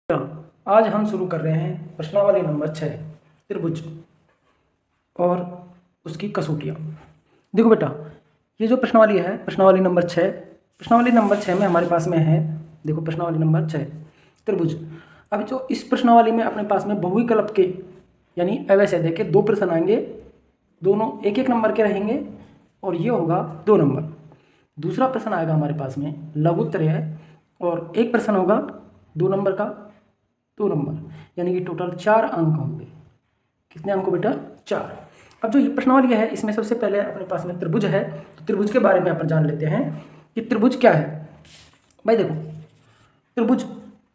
आज हम शुरू कर रहे हैं प्रश्नावली नंबर 6 त्रिभुज और उसकी कसौटियाँ। देखो बेटा, ये जो प्रश्नावली है प्रश्नावली नंबर 6, प्रश्नावली नंबर 6 में हमारे पास में है, देखो प्रश्नावली नंबर 6 त्रिभुज। अब जो इस प्रश्नावली में अपने पास में बहुविकल्प के यानी अवश्य देखे दो प्रश्न आएंगे, दोनों एक एक नंबर के रहेंगे और ये होगा 2 नंबर। दूसरा प्रश्न आएगा हमारे पास में लघुत्तरीय है और एक प्रश्न होगा 2 नंबर का, 2 नंबर, यानी कि टोटल 4 अंक होंगे। कितने अंक बेटा? 4। अब जो ये प्रश्नावली है इसमें सबसे पहले अपने पास में त्रिभुज है, तो त्रिभुज के बारे में अपन जान लेते हैं कि त्रिभुज क्या है। भाई देखो, त्रिभुज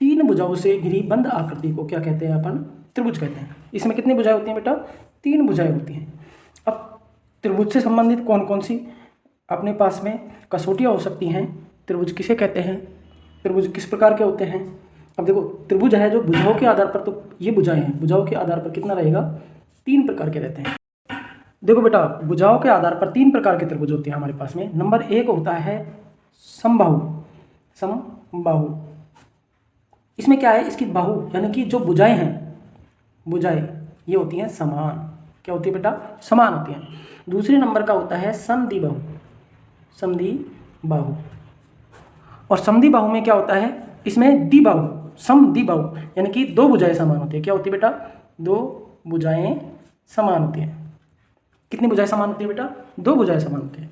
3 भुजाओं से घिरी बंद आकृति को क्या कहते हैं? अपन त्रिभुज कहते हैं। इसमें कितनी भुजाएं होती हैं बेटा? 3 भुजाएं होती हैं। अब त्रिभुज से संबंधित कौन कौन सी अपने पास में कसौटियाँ हो सकती हैं? त्रिभुज किसे कहते हैं? त्रिभुज किस प्रकार के होते हैं? अब देखो, त्रिभुज है जो भुजाओं के आधार पर, तो ये भुजाएं हैं, भुजाओं के आधार पर कितना रहेगा? 3 प्रकार के रहते हैं। देखो बेटा, भुजाओं के आधार पर 3 प्रकार के त्रिभुज होते हैं हमारे पास में। नंबर 1 होता है समबाहु। समबाहु इसमें क्या है? इसकी बाहु यानी कि जो भुजाएं हैं, भुजाएं ये होती हैं समान। क्या होती है बेटा? समान होती हैं। दूसरे नंबर का होता है समद्विबाहु। समद्विबाहु, और समद्विबाहु में क्या होता है? इसमें द्विबाहु, समद्विबाहु यानी कि 2 भुजाएं समान होती है। क्या होती है बेटा? 2 भुजाएं समान होती हैं। कितनी भुजाएं समान होती है बेटा? 2 भुजाएं समान होती हैं।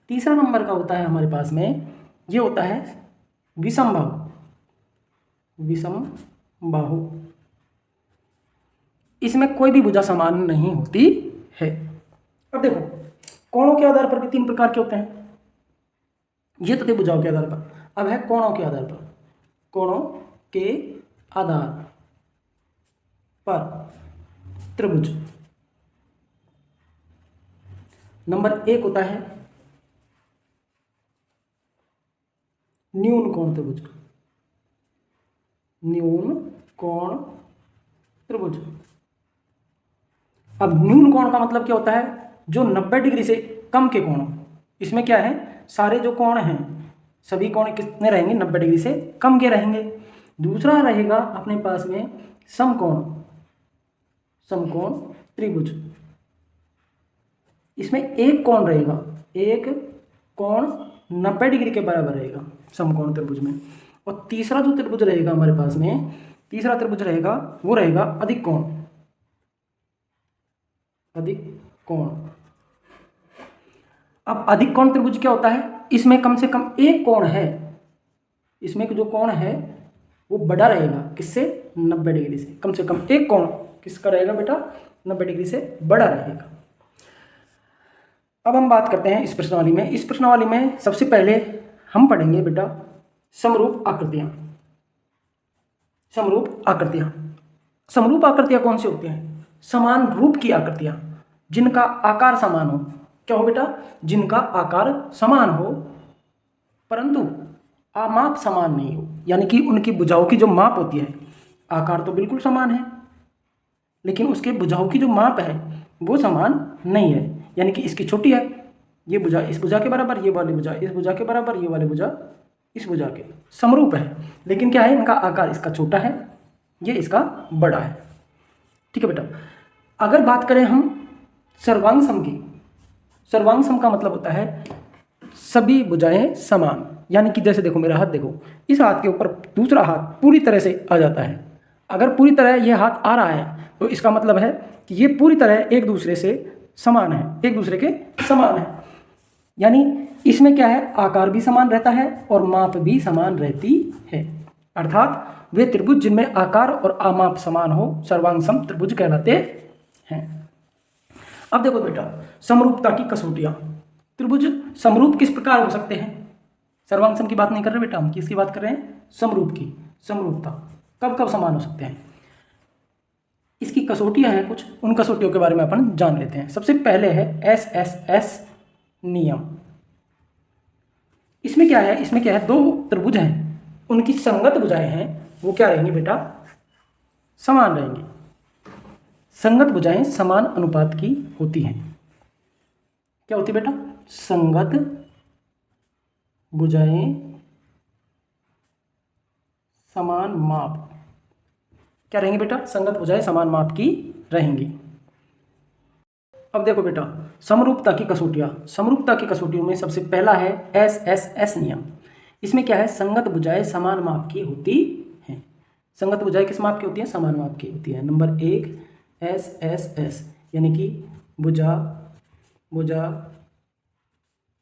तीसरा नंबर का होता है हमारे पास में, ये होता है विषमबाहु। विषमबाहु इसमें कोई भी भुजा समान नहीं होती है। अब देखो, कोणों के आधार पर भी 3 प्रकार के होते हैं। ये तो थे भुजाओं के आधार पर, अब है कोणों के आधार पर। कोणों के आधार पर त्रिभुज। नंबर 1 होता है न्यून कोण त्रिभुज। न्यून कोण त्रिभुज। अब न्यून कोण का मतलब क्या होता है? जो 90 डिग्री से कम के कोण। इसमें क्या है? सारे जो कोण हैं सभी कोण कितने रहेंगे? 90 डिग्री से कम के रहेंगे। दूसरा रहेगा अपने पास में समकोण। समकोण त्रिभुज। इसमें एक कोण रहेगा, एक कोण 90 डिग्री के बराबर रहेगा समकोण त्रिभुज में। और तीसरा जो त्रिभुज रहेगा हमारे पास में, तीसरा त्रिभुज रहेगा वो रहेगा अधिक कोण। अधिक कोण। अब अधिक कोण त्रिभुज क्या होता है? इसमें कम से कम एक कोण है, इसमें जो कोण है वो बड़ा रहेगा। किससे? 90 डिग्री से। कम से कम एक कोण किसका रहेगा बेटा? 90 डिग्री से बड़ा रहेगा। अब हम बात करते हैं इस प्रश्नावली में। इस प्रश्नावली में सबसे पहले हम पढ़ेंगे बेटा समरूप आकृतियां। समरूप आकृतियां। समरूप आकृतियां कौन सी होती हैं? समान रूप की आकृतियां जिनका आकार समान हो। क्या हो बेटा? जिनका आकार समान हो परंतु आमाप समान नहीं हो, यानी कि उनकी भुजाओं की जो माप होती है, आकार तो बिल्कुल समान है लेकिन उसके भुजाओं की जो माप है वो समान नहीं है। यानी कि इसकी छोटी है, ये भुजा इस भुजा के बराबर, ये वाली भुजा इस भुजा के बराबर, ये वाली भुजा इस भुजा के। समरूप है लेकिन क्या है? इनका आकार इसका छोटा है, ये इसका बड़ा है। ठीक है बेटा। अगर बात करें हम सर्वांग सम की, सर्वांग सम का मतलब होता है सभी भुजाएं समान। यानी कि जैसे देखो, मेरा हाथ देखो, इस हाथ के ऊपर दूसरा हाथ पूरी तरह से आ जाता है। अगर पूरी तरह ये हाथ आ रहा है तो इसका मतलब है कि ये पूरी तरह एक दूसरे से समान है, एक दूसरे के समान है। यानी इसमें क्या है? आकार भी समान रहता है और माप भी समान रहती है। अर्थात वे त्रिभुज जिनमें आकार और आमाप समान हो सर्वांग सम त्रिभुज कहलाते हैं। अब देखो बेटा, समरूपता की कसौटियां। त्रिभुज समरूप किस प्रकार हो सकते हैं? सर्वांग सम की बात नहीं कर रहे बेटा, हम किसकी बात कर रहे हैं? समरूप की। समरूपता कब कब समान हो सकते हैं? इसकी कसौटियां हैं कुछ, उन कसौटियों के बारे में अपन जान लेते हैं। सबसे पहले है SSS नियम। इसमें क्या है? इसमें क्या है? 2 त्रिभुज हैं, उनकी संगत भुजाएं हैं, वो क्या रहेंगी बेटा? समान रहेंगी। संगत भुजाएं समान अनुपात की होती हैं। क्या होती है बेटा? संगत भुजाएं समान माप क्या रहेंगी बेटा, संगत भुजाएं समान माप की रहेंगी। अब देखो बेटा समरूपता की कसौटियाँ, समरूपता की कसौटियों में सबसे पहला है SSS नियम। इसमें क्या है, संगत भुजाएं समान माप की होती हैं। संगत भुजाएं किस माप की होती हैं, समान माप की होती है। नंबर 1 SSS यानी कि भुजा भुजा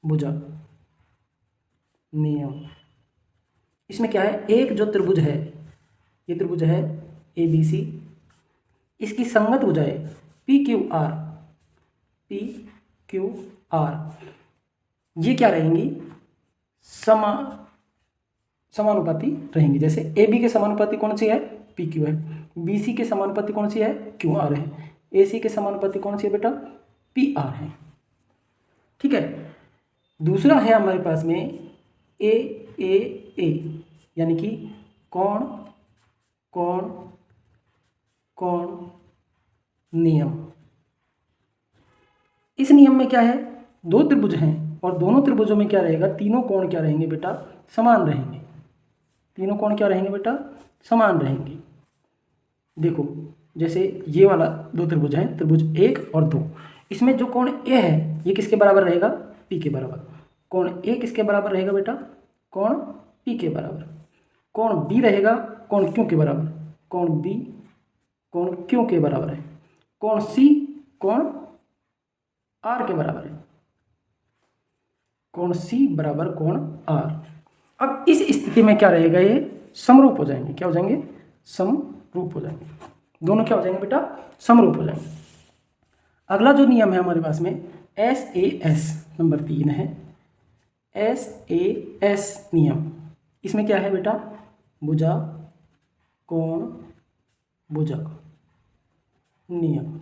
भुजा नियम। इसमें क्या है, एक जो त्रिभुज है, ये त्रिभुज है ABC, इसकी संगत भुजाएं PQR ये क्या रहेंगी, समानुपाती रहेंगी। जैसे AB के समानुपाती कौन सी है, PQ है, BC के समानुपाती कौन सी है, QR है, AC के समानुपाती कौन सी है बेटा, PR है। ठीक है। दूसरा है हमारे पास में AAA यानी कि कोण कोण कोण नियम। इस नियम में क्या है, दो त्रिभुज हैं और दोनों त्रिभुजों में क्या रहेगा, तीनों कोण क्या रहेंगे बेटा, समान रहेंगे। तीनों कोण क्या रहेंगे बेटा, समान रहेंगे। देखो जैसे ये वाला दो त्रिभुज हैं, त्रिभुज 1 और 2, इसमें जो कोण A है ये किसके बराबर रहेगा, P के बराबर। कोण A किसके बराबर रहेगा बेटा, कोण P के बराबर। कोण B रहेगा कोण Q के बराबर, कोण B कोण Q के बराबर है। कोण C कोण R के बराबर है, कोण C बराबर कोण R। अब इस स्थिति में क्या रहेगा, ये समरूप हो जाएंगे। क्या हो जाएंगे, समरूप हो जाएंगे। दोनों क्या हो जाएंगे बेटा, समरूप हो जाएंगे। अगला जो नियम है हमारे पास में SAS नंबर 3 है, SAS नियम। इसमें क्या है बेटा, भुजा कोण भुजा नियम।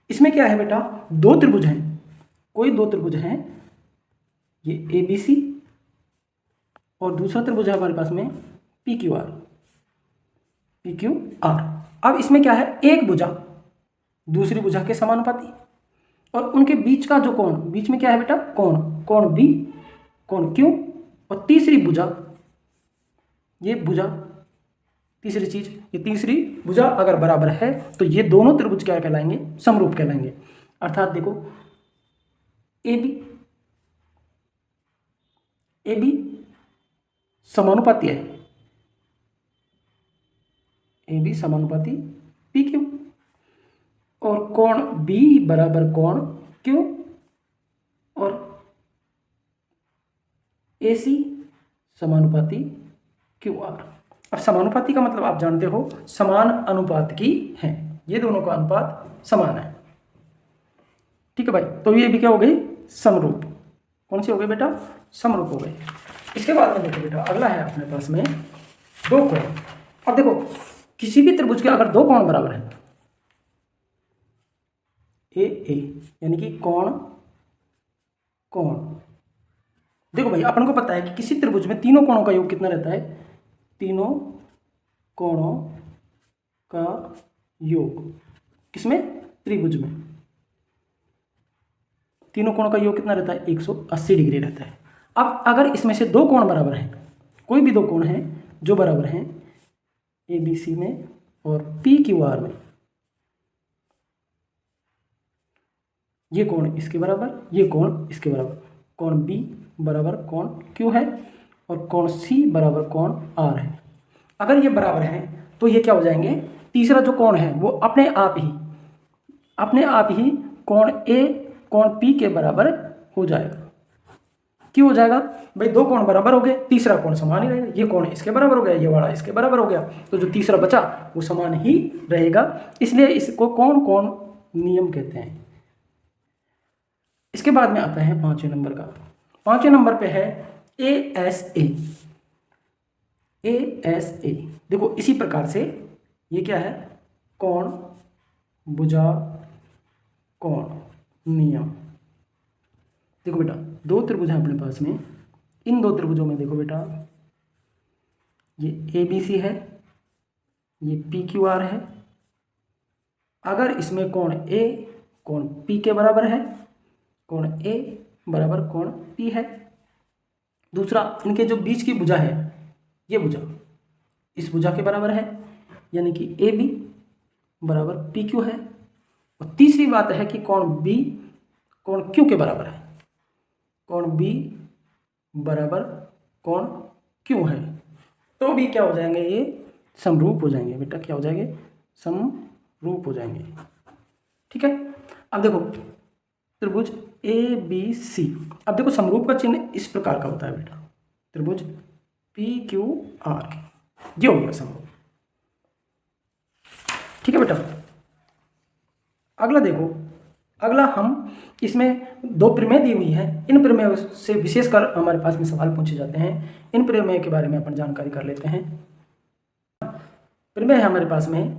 इसमें क्या है बेटा, दो त्रिभुज हैं, कोई दो त्रिभुज हैं, ये ABC और दूसरा त्रिभुज है हमारे पास में PQR। अब इसमें क्या है, एक भुजा दूसरी भुजा के समानुपाती और उनके बीच का जो कोण, बीच में क्या है बेटा, कोण B कोण Q और तीसरी भुजा, ये भुजा, तीसरी चीज, ये तीसरी भुजा अगर बराबर है तो ये दोनों त्रिभुज क्या कहलाएंगे, समरूप कहलाएंगे। अर्थात देखो AB समानुपाती है, AB समानुपाती PQ और कोण B बराबर कोण Q और AC समानुपाती QR। अब समानुपाती का मतलब आप जानते हो, समान अनुपात की है, ये दोनों का अनुपात समान है। ठीक है भाई, तो ये भी क्या हो गई, समरूप। कौन सी हो गई बेटा, समरूप हो गई। इसके बाद में देखो बेटा अगला है अपने पास में दो कोण। अब देखो किसी भी त्रिभुज के अगर दो कोण बराबर हैं, AA यानी कि कोण देखो भाई अपन को पता है कि किसी त्रिभुज में तीनों कोणों का योग कितना रहता है, तीनों कोणों का योग। किसमें, त्रिभुज में तीनों कोणों का योग कितना रहता है, 180 डिग्री रहता है। अब अगर इसमें से दो कोण बराबर हैं, कोई भी दो कोण हैं जो बराबर हैं ABC में और PQR में, ये कोण इसके बराबर, ये कोण इसके बराबर, कोण B बराबर कोण Q है और कोण C बराबर कोण R है। अगर ये बराबर हैं तो ये क्या हो जाएंगे, तीसरा जो कोण है वो अपने आप ही कोण A कोण P के बराबर हो जाएगा। क्यों हो जाएगा भाई, दो कोण बराबर हो गए, तीसरा कोण समान ही रहेगा। ये कोण इसके बराबर हो गया, ये वाला इसके बराबर हो गया, तो जो तीसरा बचा वो समान ही रहेगा, इसलिए इसको कोण नियम कहते हैं। इसके बाद में आता है पांचवें नंबर का। पांचवें नंबर पे है ASA। देखो इसी प्रकार से ये क्या है, कोण भुजा कोण नियम। देखो बेटा दो त्रिभुज हैं अपने पास में, इन दो त्रिभुजों में देखो बेटा ये ABC है, ये PQR है। अगर इसमें कोण A कोण P के बराबर है, कोण A बराबर कोण P है। दूसरा, इनके जो बीच की भुजा है, ये भुजा इस भुजा के बराबर है, यानी कि ए बी बराबर पी क्यू है। और तीसरी बात है कि कोण बी कोण क्यू के बराबर है, कोण बी बराबर कोण क्यू है, तो भी क्या हो जाएंगे, ये समरूप हो जाएंगे बेटा, क्या हो जाएंगे, समरूप हो जाएंगे। ठीक है। अब देखो त्रिभुज ए बी सी, अब देखो समरूप का चिन्ह इस प्रकार का होता है बेटा, त्रिभुज पी क्यू आर, ये हो गया समरूप। ठीक है बेटा। अगला देखो, अगला हम इसमें दो प्रमेय दी हुई हैं, इन प्रमेयों से विशेषकर हमारे पास में सवाल पूछे जाते हैं, इन प्रमेय के बारे में अपन जानकारी कर लेते हैं। प्रमेय है हमारे पास में,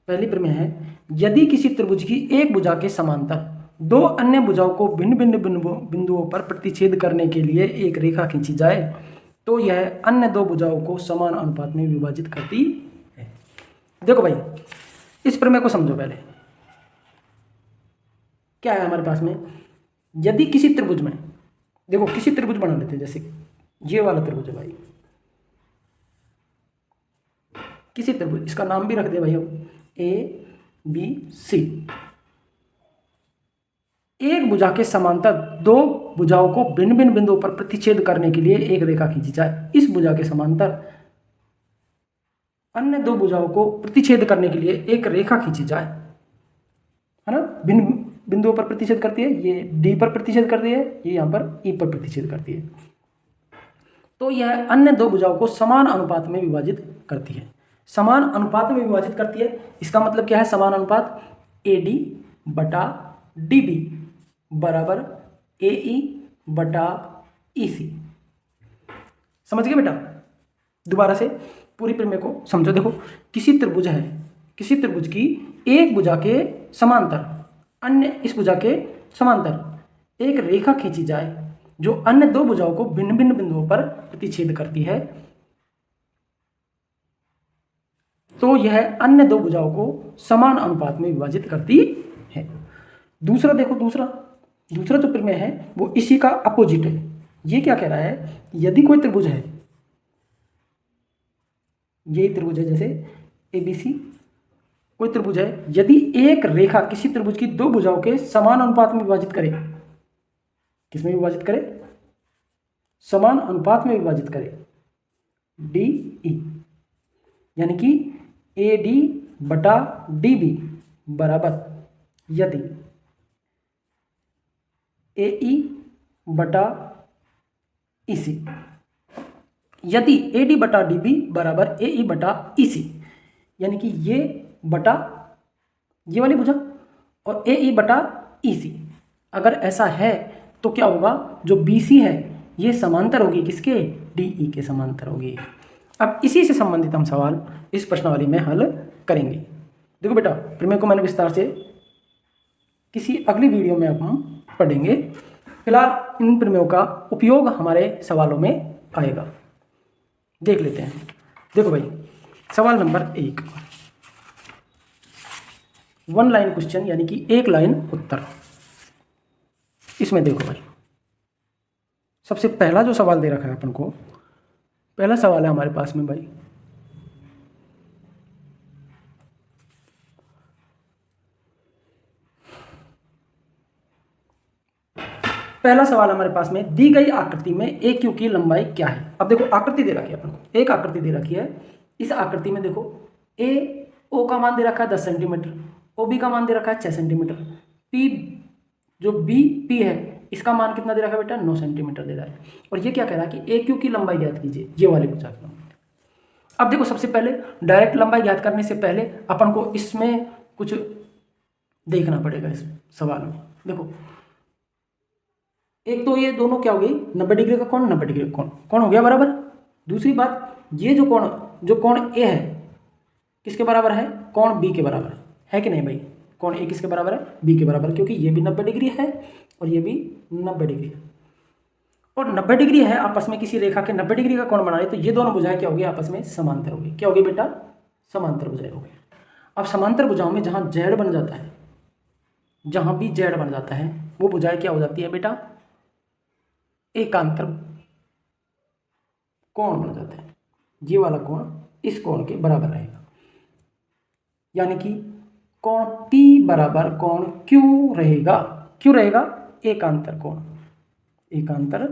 पहली प्रमेय है, यदि किसी त्रिभुज की एक भुजा के समांतर दो अन्य भुजाओं को भिन्न भिन्न बिंदुओं पर प्रतिच्छेद करने के लिए एक रेखा खींची जाए तो यह अन्य दो भुजाओं को समान अनुपात में विभाजित करती है। देखो भाई, इस प्रमेय को समझो पहले। क्या है हमारे पास में, यदि किसी त्रिभुज में, देखो किसी त्रिभुज बना लेते हैं, जैसे ये वाला त्रिभुज है भाई, किसी त्रिभुज, इसका नाम भी रख दे भाई हम ए बी सी। एक भुजा के समांतर दो भुजाओं को भिन्न भिन्न बिंदुओं पर प्रतिच्छेद करने के लिए एक रेखा खींची जाए। इस भुजा के समांतर अन्य दो भुजाओं को प्रतिच्छेद करने के लिए एक रेखा खींची जाए, है ना, भिन्न बिंदुओं पर प्रतिच्छेद करती है, ये डी पर प्रतिच्छेद करती है, ये यहाँ पर ई पर प्रतिच्छेद करती है, तो यह अन्य दो भुजाओं को समान अनुपात में विभाजित करती है। समान अनुपात में विभाजित करती है, इसका मतलब क्या है, समान अनुपात ए डी बटा डी बी बराबर ए ई बटा ई सी। समझ गए बेटा। दोबारा से पूरी प्रमेय को समझो। देखो, किसी त्रिभुज है, किसी त्रिभुज की एक भुजा के समांतर अन्य इस भुजा के समांतर एक रेखा खींची जाए जो अन्य दो भुजाओं को भिन्न भिन्न बिंदुओं पर प्रतिच्छेद करती है, तो यह अन्य दो भुजाओं को समान अनुपात में विभाजित करती है। दूसरा देखो, दूसरा जो प्रमेय है वो इसी का अपोजिट है। ये क्या कह रहा है, यदि कोई त्रिभुज है, यही त्रिभुज है जैसे एबीसी, कोई त्रिभुज है, यदि एक रेखा किसी त्रिभुज की दो भुजाओं के समान अनुपात में विभाजित करे, किसमें विभाजित करे, समान अनुपात में विभाजित करे, डी ई, यानी कि ए डी बटा डी बी बराबर यदि ए ई बटा ई सी, यदि ए डी बटा डी बी बराबर ए ई बटा ई सी, यानी कि ये बटा ये वाली भुजा और ए ई बटा ई सी, अगर ऐसा है तो क्या होगा, जो बी सी है ये समांतर होगी किसके, डी ई के समांतर होगी। अब इसी से संबंधित हम सवाल इस प्रश्नावली में हल करेंगे। देखो बेटा, प्रमेय को मैंने विस्तार से किसी अगली वीडियो में हम पढ़ेंगे। फिलहाल इन प्रमेयों का उपयोग हमारे सवालों में आएगा, देख लेते हैं। देखो भाई, सवाल नंबर 1, वन लाइन क्वेश्चन, यानी कि एक लाइन उत्तर। इसमें देखो भाई, सबसे पहला जो सवाल दे रखा है अपन को, पहला सवाल है हमारे पास में भाई, पहला सवाल हमारे पास में, दी गई आकृति में ए क्यू की लंबाई क्या है। अब देखो, आकृति दे रखी है अपन को, एक आकृति दे रखी है। इस आकृति में देखो, ए ओ का मान दे रखा है 10 सेंटीमीटर, ओ बी का मान दे रखा है 6 सेंटीमीटर, पी जो बी पी है इसका मान कितना दे रखा है बेटा, 9 सेंटीमीटर दे रहा है। और ये क्या कह रहा है कि ए क्यू की लंबाई ज्ञात कीजिए, ये वाली भुजा की लंबाई। अब देखो, सबसे पहले डायरेक्ट लंबाई ज्ञात करने से पहले अपन को इसमें कुछ देखना पड़ेगा। इस सवाल में देखो, एक तो ये दोनों क्या हो गई, 90 डिग्री का कोण, 90 डिग्री का कोण, कोण हो गया बराबर। दूसरी बात, ये जो कोण ए है किसके बराबर है, कोण बी के बराबर है कि नहीं भाई, कोण ए किसके बराबर है, बी के बराबर, क्योंकि ये भी 90 डिग्री है और ये भी 90 डिग्री है। और 90 डिग्री है, आपस में किसी रेखा के 90 डिग्री का कोण बना रहे, तो ये दोनों भुजाएं क्या होगी, आपस में समांतर होगी। क्या होगी बेटा, समांतर भुजाएं होगी। अब समांतर भुजाओं में जहां जेड बन जाता है, जहां भी जेड बन जाता है, वो भुजाएं क्या हो जाती है बेटा, एकांतर कोण बन जाता है। ये वाला कोण इस कोण के बराबर रहेगा। यानी कि कोण P बराबर कोण Q रहेगा। क्यों रहेगा? एकांतर कोण। एकांतर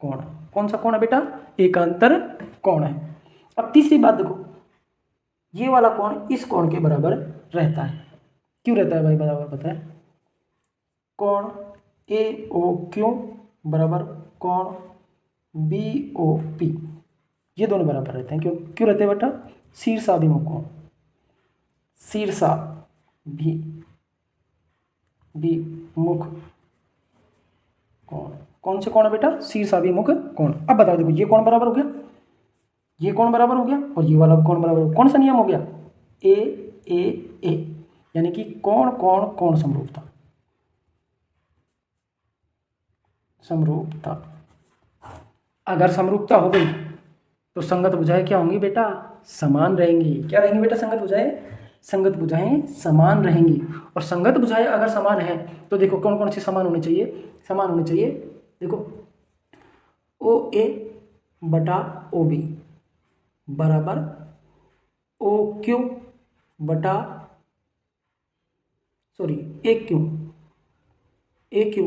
कोण कौन सा कोण है बेटा? एकांतर कोण है। अब तीसरी बात देखो, ये वाला कोण इस कोण के बराबर रहता है। क्यों रहता है भाई बराबर? पता है, कोण AOQ बराबर कोण BOP, ये दोनों बराबर रहते हैं। क्यों क्यों रहते हैं बेटा? शीर्षाभिमुख कोण, शीर्षा भी मुख कोण। कौन से कोण है बेटा? शीर्षाभिमुख कोण। अब बताओ, देखो ये कोण बराबर हो गया, ये कोण बराबर हो गया, और ये वाला कोण बराबर हो गया। कौन सा नियम हो गया? ए, यानी कि कोण कोण कोण समरूपता। समरूपता, अगर समरूपता हो गई तो संगत भुजाएं क्या होंगी बेटा? समान रहेंगी। क्या रहेंगी बेटा? संगत भुजाएं, संगत भुजाएं समान रहेंगी। और संगत भुजाएं अगर समान है तो देखो कौन कौन सी समान होनी चाहिए? समान होनी चाहिए, देखो OA बटा OB बराबर OQ बटा AQ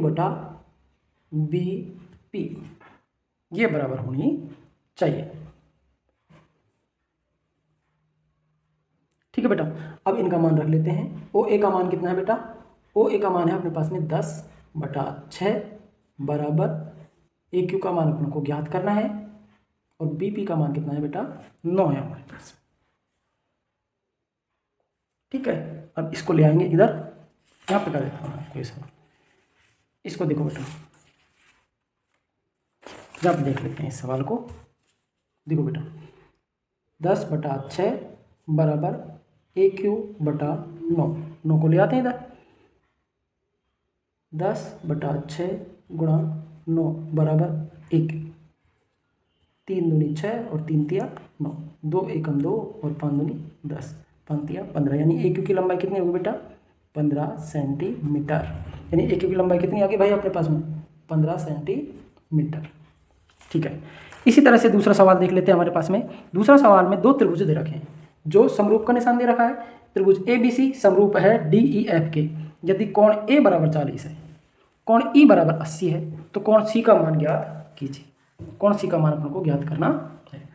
बटा BP, ये बराबर होनी चाहिए। ठीक है बेटा, अब इनका मान रख लेते हैं। OA का मान कितना है बेटा? OA का मान है अपने पास में 10/6 बराबर AQ का मान अपने को ज्ञात करना है, और BP का मान कितना है बेटा? 9 है हमारे पास। ठीक है, अब इसको ले आएंगे इधर, यहाँ पे कर देता हूँ आपको ये सवाल। इसको देखो बेटा, जब देख लेते हैं इस सवाल को। देखो बेटा, 10/6 बराबर AQ बटा 9 को ले आते हैं इधर। 10/6 गुणा 9 बराबर 1, 3 दूनी 6 और 3 तिया 9, 2 एकम 2 और 5 दूनी 10, 5 तिया 15, यानी AQ की लंबाई कितनी होगी बेटा? 15 सेंटीमीटर। यानी AQ की लंबाई कितनी आ गई भाई अपने पास में? 15 सेंटीमीटर। ठीक है, इसी तरह से दूसरा सवाल देख लेते हैं हमारे पास में। दूसरा सवाल में दो त्रिभुज दे रखे हैं, जो समरूप का निशान दे रखा है। त्रिभुज ABC समरूप है DEF के यदि कोण A बराबर 40 है, कोण E बराबर 80 है, तो कोण C का मान ज्ञात कीजिए। कोण C का मान अपन को ज्ञात करना है।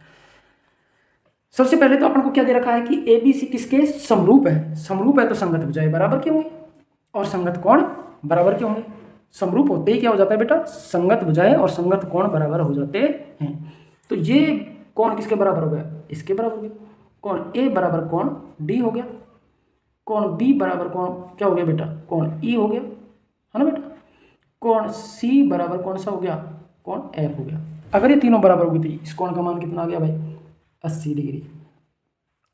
सबसे पहले तो अपन को क्या दे रखा है कि ABC किसके समरूप है? समरूप है तो संगत भुजाएं बराबर क्यों होंगे और संगत कोण बराबर क्यों होंगे? समरूप होते ही क्या हो जाता है बेटा? संगत भुजाएं और संगत कोण बराबर हो जाते हैं। तो ये कोण किसके बराबर हो गया? इसके बराबर हो गया। कोण A बराबर कोण D हो गया, कोण B बराबर कोण क्या हो गया बेटा? कोण E हो गया, है ना बेटा। कोण C बराबर कौन सा हो गया? कोण F हो गया। अगर ये तीनों बराबर हो गई थी, इस कोण का मान कितना आ गया भाई? 80 डिग्री।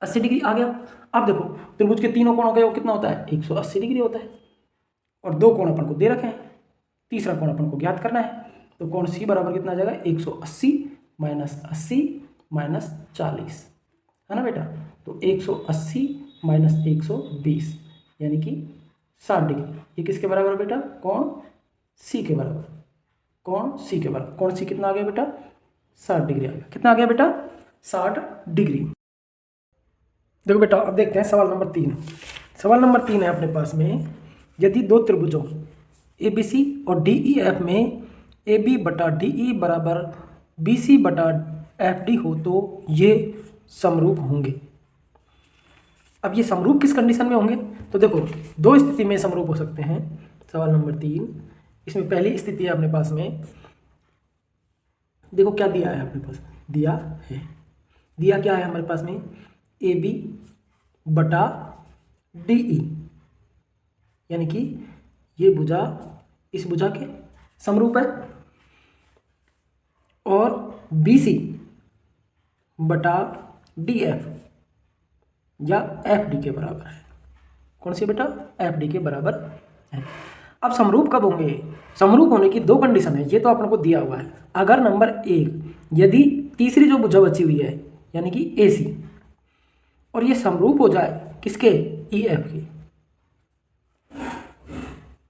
80 डिग्री आ गया। अब देखो त्रिभुज के तीनों कोण हो गए, वो कितना होता है? 180 डिग्री होता है। और दो कोण अपन को दे रखे हैं, तीसरा कोण अपन को ज्ञात करना है। तो कोण C बराबर कितना आ जाएगा? 180 माइनस 80 माइनस 40, है ना बेटा। तो 180 माइनस 120 यानी कि 60 डिग्री। ये किसके बराबर है बेटा? कोण C के बराबर। कोण C के बराबर। कोण C कितना आ गया बेटा? 60 डिग्री आ गया। कितना आ गया बेटा? 60 डिग्री। देखो बेटा, अब देखते हैं सवाल नंबर 3। सवाल नंबर 3 है अपने पास में, यदि दो त्रिभुजों ABC और DEF में AB बटा DE बराबर BC बटा FD हो तो ये समरूप होंगे। अब ये समरूप किस कंडीशन में होंगे? तो देखो दो स्थिति में समरूप हो सकते हैं। सवाल नंबर 3, इसमें पहली स्थिति है अपने पास में, देखो क्या दिया है अपने पास? दिया है, दिया क्या है हमारे पास में? AB बटा DE, यानी कि ये भुजा इस भुजा के समरूप है, और BC बटा DF या FD के बराबर है। कौन सी बेटा? FD के बराबर है। अब समरूप कब होंगे? समरूप होने की दो कंडीशन है, ये तो अपन को दिया हुआ है। अगर नंबर 1, यदि तीसरी जो भुजा बची हुई है यानी कि AC, और ये समरूप हो जाए किसके? EF के,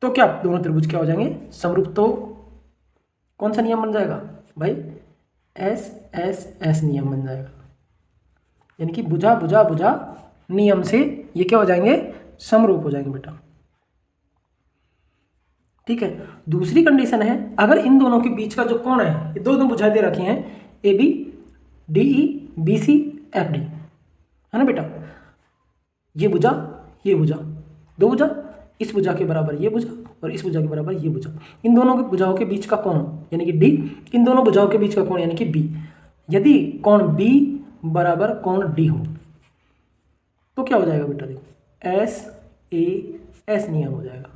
तो क्या दोनों त्रिभुज क्या हो जाएंगे? समरूप। तो कौन सा नियम बन जाएगा भाई? SSS नियम बन जाएगा, यानी कि भुजा भुजा भुजा नियम से ये क्या हो जाएंगे, समरूप हो जाएंगे बेटा। ठीक है, दूसरी कंडीशन है, अगर इन दोनों के बीच का जो कोण है, ये दो भुजाएं दे रखी हैं, A B, D E, B C, F D, है ना बेटा। ये भुजा, ये भुजा, दो भुजा, इस भुजा के बराबर ये भुजा और इस भुजा के बराबर ये भुजा, इन दोनों की भुजाओं के बीच का कोण यानी कि डी, इन दोनों भुजाओं के बीच का कोण यानी कि बी। यदि कोण बी बराबर कोण डी हो तो क्या हो जाएगा बेटा, देखो एस ए एस नियम हो जाएगा।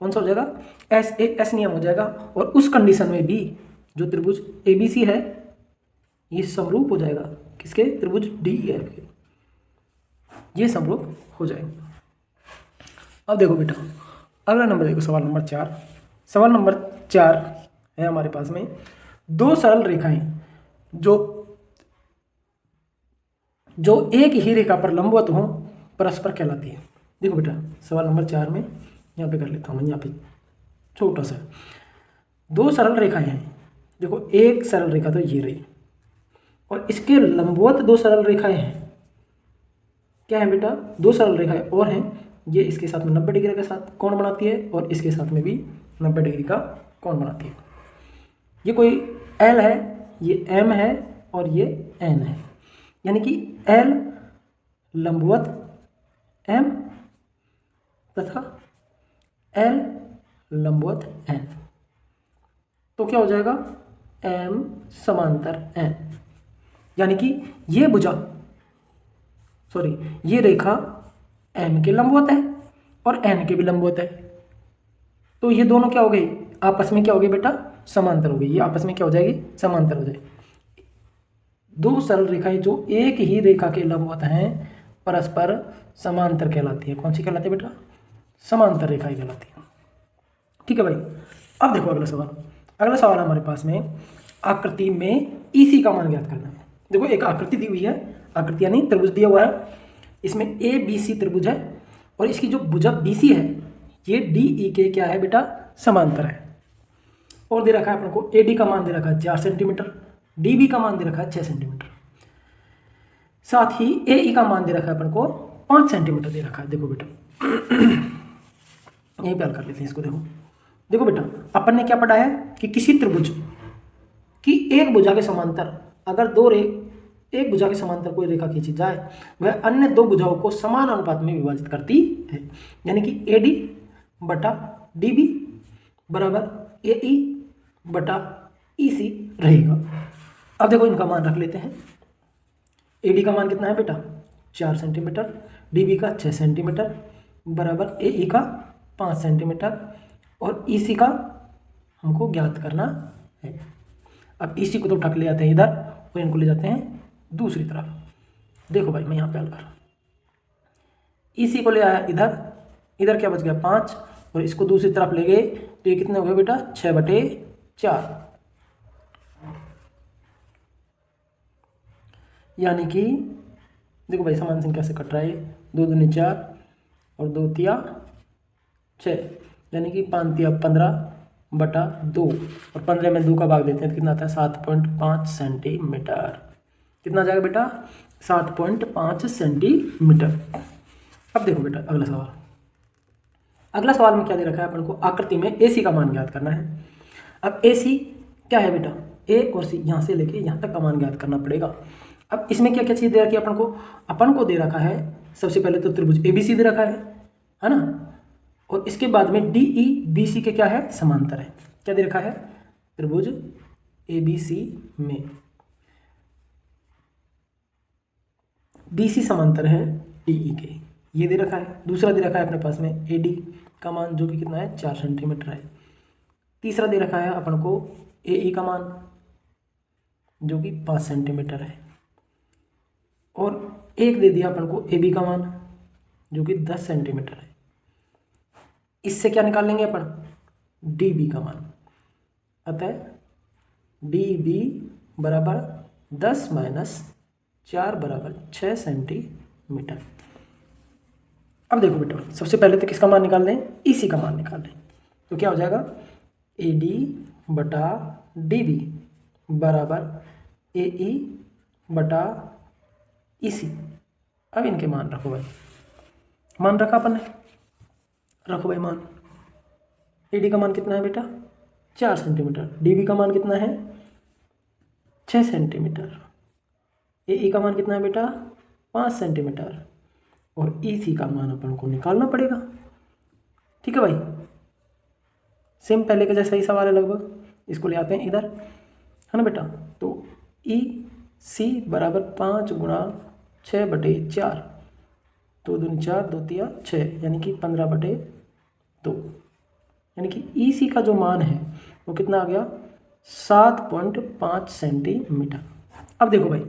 कौन सा हो जाएगा, एस ए एस नियम हो जाएगा। और उस कंडीशन में भी जो त्रिभुज ए बी सी है ये समरूप हो जाएगा किसके, त्रिभुज डी ई एफ के, ये समरूप हो जाएगा। अब देखो बेटा अगला नंबर देखो, सवाल नंबर 4। सवाल नंबर 4 है हमारे पास में, दो सरल रेखाएं जो एक ही रेखा पर लंबवत हो परस्पर कहलाती है। देखो बेटा सवाल नंबर 4 में यहाँ पे कर लेता हूँ मैं, यहाँ पे छोटा सा, दो सरल रेखाएं हैं। देखो एक सरल रेखा तो ये रही और इसके लंबवत दो सरल रेखाएं हैं। क्या है बेटा, दो सरल रेखाएं और हैं, ये इसके साथ में 90 डिग्री के साथ कोण बनाती है और इसके साथ में भी 90 डिग्री का कोण बनाती है। ये कोई एल है, ये एम है और ये एन है, यानी कि एल लंबवत एम तथा एल लंबवत एन, तो क्या हो जाएगा एम समांतर एन, यानी कि ये भुजा ये रेखा एम के लंबवत है और एन के भी लंबवत है, तो ये दोनों क्या हो गए आपस में, क्या हो गए बेटा, समांतर हो गई। ये आपस में क्या हो जाएगी, समांतर हो जाएगी। दो सरल रेखाएं जो एक ही रेखा के लंबवत हैं परस्पर समांतर कहलाती है। कौन सी कहलाती है बेटा, समांतर रेखाएं कहलाती है। ठीक है भाई, अब देखो अगला सवाल। अगला सवाल हमारे पास में आकृति में ईसी का मान ज्ञात करना है। देखो एक आकृति दी हुई है, आकृति यानी त्रिभुज दिया हुआ है, इसमें ए बी सी त्रिभुज है और इसकी जो भुजा बी सी है ये डी ई के क्या है बेटा, समांतर है। और दे रखा है अपन को ए डी का मान दे रखा है 4 सेंटीमीटर, डी बी का मान दे रखा है 6 सेंटीमीटर, साथ ही ए ई का मान दे रखा है अपन को 5 सेंटीमीटर दे रखा है। देखो बेटा यहीं पे हल कर लेते हैं इसको। देखो बेटा अपन ने क्या पढ़ा है कि किसी त्रिभुज की एक भुजा के समांतर अगर एक भुजा के समांतर कोई रेखा खींची जाए वह अन्य दो भुजाओं को समान अनुपात में विभाजित करती है, यानी कि ए डी बटा डी बी बराबर ए ई बटा ई सी रहेगा। अब देखो इनका मान रख लेते हैं। ए डी का मान कितना है बेटा 4 सेंटीमीटर, डी बी का 6 सेंटीमीटर बराबर ए ई का 5 सेंटीमीटर और ई सी का हमको ज्ञात करना है। अब ई सी को तो उठा के ले जाते हैं इधर और इनको ले जाते हैं दूसरी तरफ। देखो भाई मैं यहाँ पे हल कर रहा हूँ, ई सी को ले आया इधर, इधर क्या बच गया 5 और इसको दूसरी तरफ ले गए तो ये कितने हो गए बेटा 6/4, यानी कि देखो भाई समान संख्या से कट रहा है, 2 दूनी 4 और 2 तिया 6, यानी कि 5 तिया 15/2 और 15 में 2 का भाग देते हैं तो कितना आता है 7.5 सेंटीमीटर। कितना आ जाएगा बेटा 7.5 सेंटीमीटर। अब देखो बेटा अगला सवाल। अगला सवाल में क्या दे रखा है अपन को, आकृति में ए सी का मान ज्ञात करना है। अब ए सी क्या है बेटा, ए और सी यहाँ से लेके यहाँ तक का मान ज्ञात करना पड़ेगा। अब इसमें क्या क्या चीज़ दे रखी है अपन को दे रखा है सबसे पहले तो त्रिभुज ए बी सी दे रखा है ना, और इसके बाद में डी ई बी सी के क्या है समांतर है। क्या दे रखा है, त्रिभुज ए बी सी में बी सी समांतर है डी ई के, ये दे रखा है। दूसरा दे रखा है अपने पास में ए डी का मान जो कि कितना है 4 सेंटीमीटर है। तीसरा दे रखा है अपन को ए ई का मान जो कि 5 सेंटीमीटर है और एक दे दिया अपन को ए बी का मान जो कि 10 सेंटीमीटर है। इससे क्या निकाल लेंगे अपन, डी बी का मान, अतः डी बी बराबर 10 - 4 बराबर 6 सेंटीमीटर। अब देखो बेटा सबसे पहले तो किसका मान निकाल लें, ई सी का मान निकाल लें तो क्या हो जाएगा ए डी बटा डी बी बराबर ए ई बटा ई सी, अब इनके मान रखो भाई, मान रखा अपन ने, रखो भाई मान। AD का मान कितना है बेटा 4 सेंटीमीटर, DB का मान कितना है 6 सेंटीमीटर, AE का मान कितना है बेटा 5 सेंटीमीटर और EC का मान अपन को निकालना पड़ेगा। ठीक है भाई, सेम पहले का जैसा ही सवाल है लगभग, इसको ले आते हैं इधर, है ना बेटा। तो EC बराबर 5 गुणा 6/4, 2 दूनी 4, 2 तिया 6, यानी कि 15/2, यानी कि EC का जो मान है वो कितना आ गया 7.5 सेंटीमीटर। अब देखो भाई,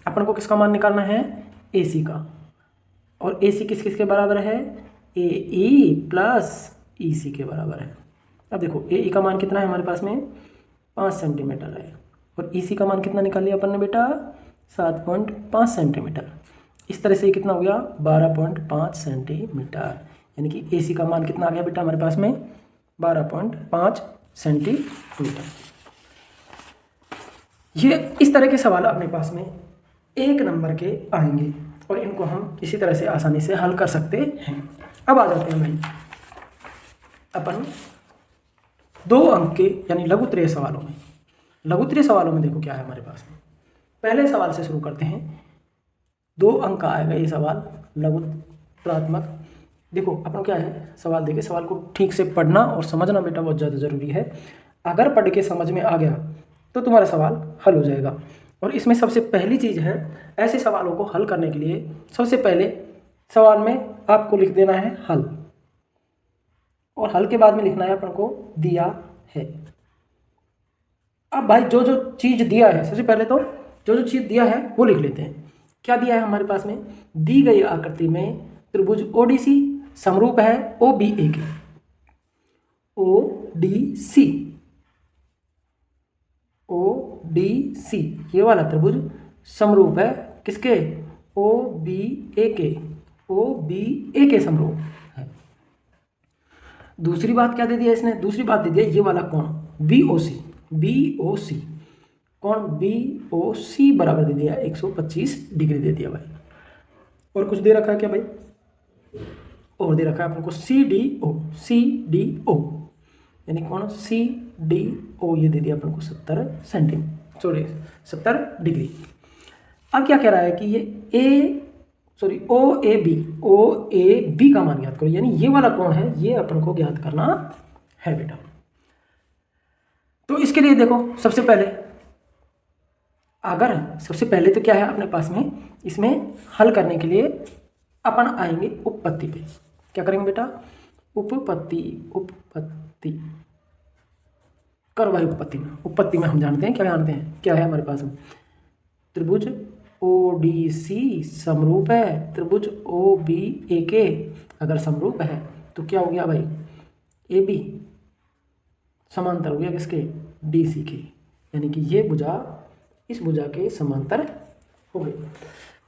अपन को किसका मान निकालना है AC का, और AC किस किस के बराबर है AE प्लस EC के बराबर है। अब देखो AE का मान कितना है हमारे पास में 5 सेंटीमीटर है, और EC का मान कितना निकाल लिया अपन ने बेटा 7.5 सेंटीमीटर। इस तरह से कितना हो गया 12.5 सेंटीमीटर, यानी कि AC का मान कितना आ गया बेटा हमारे पास में 12.5 सेंटीमीटर। ये इस तरह के सवाल अपने पास में 1 नंबर के आएंगे और इनको हम इसी तरह से आसानी से हल कर सकते हैं। अब आ जाते हैं भाई अपन 2 अंक के यानी लघुत्तरीय सवालों में। लघुत्तरीय सवालों में देखो क्या है हमारे पास में, पहले सवाल से शुरू करते हैं। 2 अंक का आएगा ये सवाल लघुत्तरात्मक। देखो अपन क्या है, सवाल देखे, सवाल को ठीक से पढ़ना और समझना बेटा बहुत ज़्यादा ज़रूरी है। अगर पढ़ के समझ में आ गया तो तुम्हारा सवाल हल हो जाएगा। और इसमें सबसे पहली चीज़ है, ऐसे सवालों को हल करने के लिए सबसे पहले सवाल में आपको लिख देना है हल, और हल के बाद में लिखना है अपन को दिया है। अब भाई जो जो चीज़ दिया है, सबसे पहले तो जो जो चीज़ दिया है वो लिख लेते हैं। क्या दिया है हमारे पास में, दी गई आकृति में त्रिभुज ODC समरूप है OBA के। ODC ये वाला त्रिभुज समरूप है किसके OBA के समरूप है। दूसरी बात क्या दे दिया इसने, दूसरी बात दे दिया ये वाला कोण BOC कोण BOC बराबर दे दिया 125 डिग्री दे दिया भाई। और कुछ दे रखा है क्या भाई, और दे रखा है अपन को CDO यानी कौन CDO, ये दे दिया अपन को 70 डिग्री। अब क्या कह रहा है कि ये OAB का मान ज्ञात करो, यानी ये वाला कौन है ये अपन को ज्ञात करना है बेटा। तो इसके लिए देखो सबसे पहले तो क्या है अपने पास में, इसमें हल करने के लिए अपन आएंगे उपपत्ति पे। क्या करेंगे बेटा, उपपत्ति करो भाई। उपपत्ति में हम जानते हैं क्या है हमारे पास में, त्रिभुज ODC समरूप है त्रिभुज OBA के। अगर समरूप है तो क्या हो गया भाई, AB समांतर हो गया किसके DC के, यानी कि ये भुजा इस भुजा के समांतर हो गई।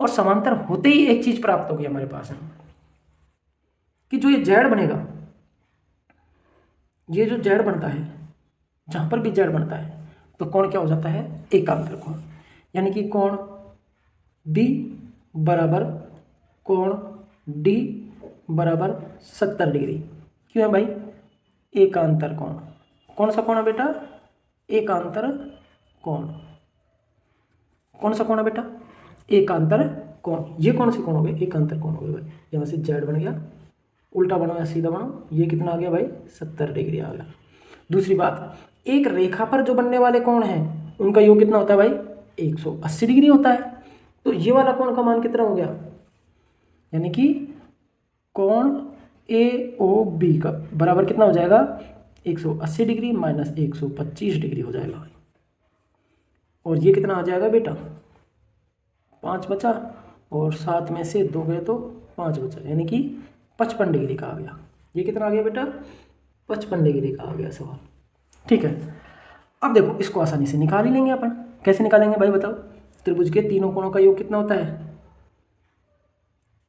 और समांतर होते ही एक चीज प्राप्त हो गई हमारे पास कि जो ये Z बनेगा, ये जो Z बनता है, जहां पर भी Z बनता है तो कोण क्या हो जाता है एकांतर कोण, यानी कि कोण B बराबर कोण D बराबर 70 डिग्री। क्यों है भाई, एकांतर कोण। कौन सा कोण है बेटा, एकांतर कोण। कौन सा कोण है बेटा, एकांतर कोण। ये कौन से कोण हो गए, एकांतर कोण हो गए भाई। यहाँ से Z बन गया, उल्टा बनो या सीधा बनो, ये कितना आ गया भाई 70 डिग्री आ गया। दूसरी बात, एक रेखा पर जो बनने वाले कोण हैं उनका योग कितना होता है भाई 180 डिग्री होता है। तो ये वाला कोण का मान कितना हो गया, यानी कि कोण AOB का बराबर कितना हो जाएगा 180 डिग्री माइनस 125 डिग्री हो जाएगा। और ये कितना आ जाएगा बेटा 5 बचा, और 7 में से 2 गए तो 5 बचा, यानी कि 55 डिग्री का आ गया। ये कितना आ गया बेटा 55 डिग्री का आ गया सवाल। ठीक है, अब देखो इसको आसानी से निकाल ही लेंगे अपन। कैसे निकालेंगे भाई बताओ, त्रिभुज के तीनों कोणों का योग कितना होता है,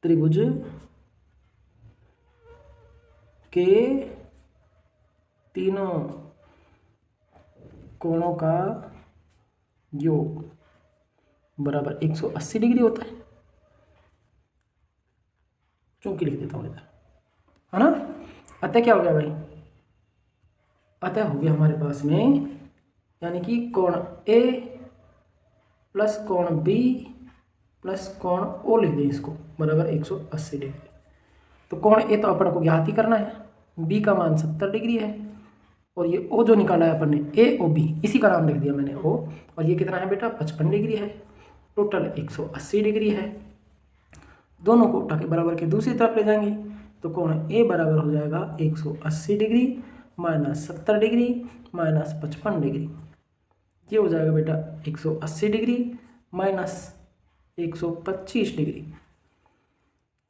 त्रिभुज के तीनों कोणों का योग बराबर 180 डिग्री होता है। चूंकि लिख देता हूँ इधर, है ना। अतः क्या हो गया भाई, अतः हो गया हमारे पास में, यानी कि कोण ए प्लस कोण बी प्लस कोण ओ लिख दें इसको, बराबर 180 डिग्री। तो कोण ए तो अपन को ज्ञात ही करना है, बी का मान 70 डिग्री है, और ये ओ जो निकाला है अपन ने ए ओ बी, इसी का नाम लिख दिया मैंने ओ, और ये कितना है बेटा 55 डिग्री है, टोटल 180 डिग्री है। दोनों को उठा के बराबर के दूसरी तरफ ले जाएंगे, तो कोण ए बराबर हो जाएगा 180 degree minus 70 degree minus 55 degree, ये हो जाएगा बेटा 180 डिग्री माइनस 125 डिग्री,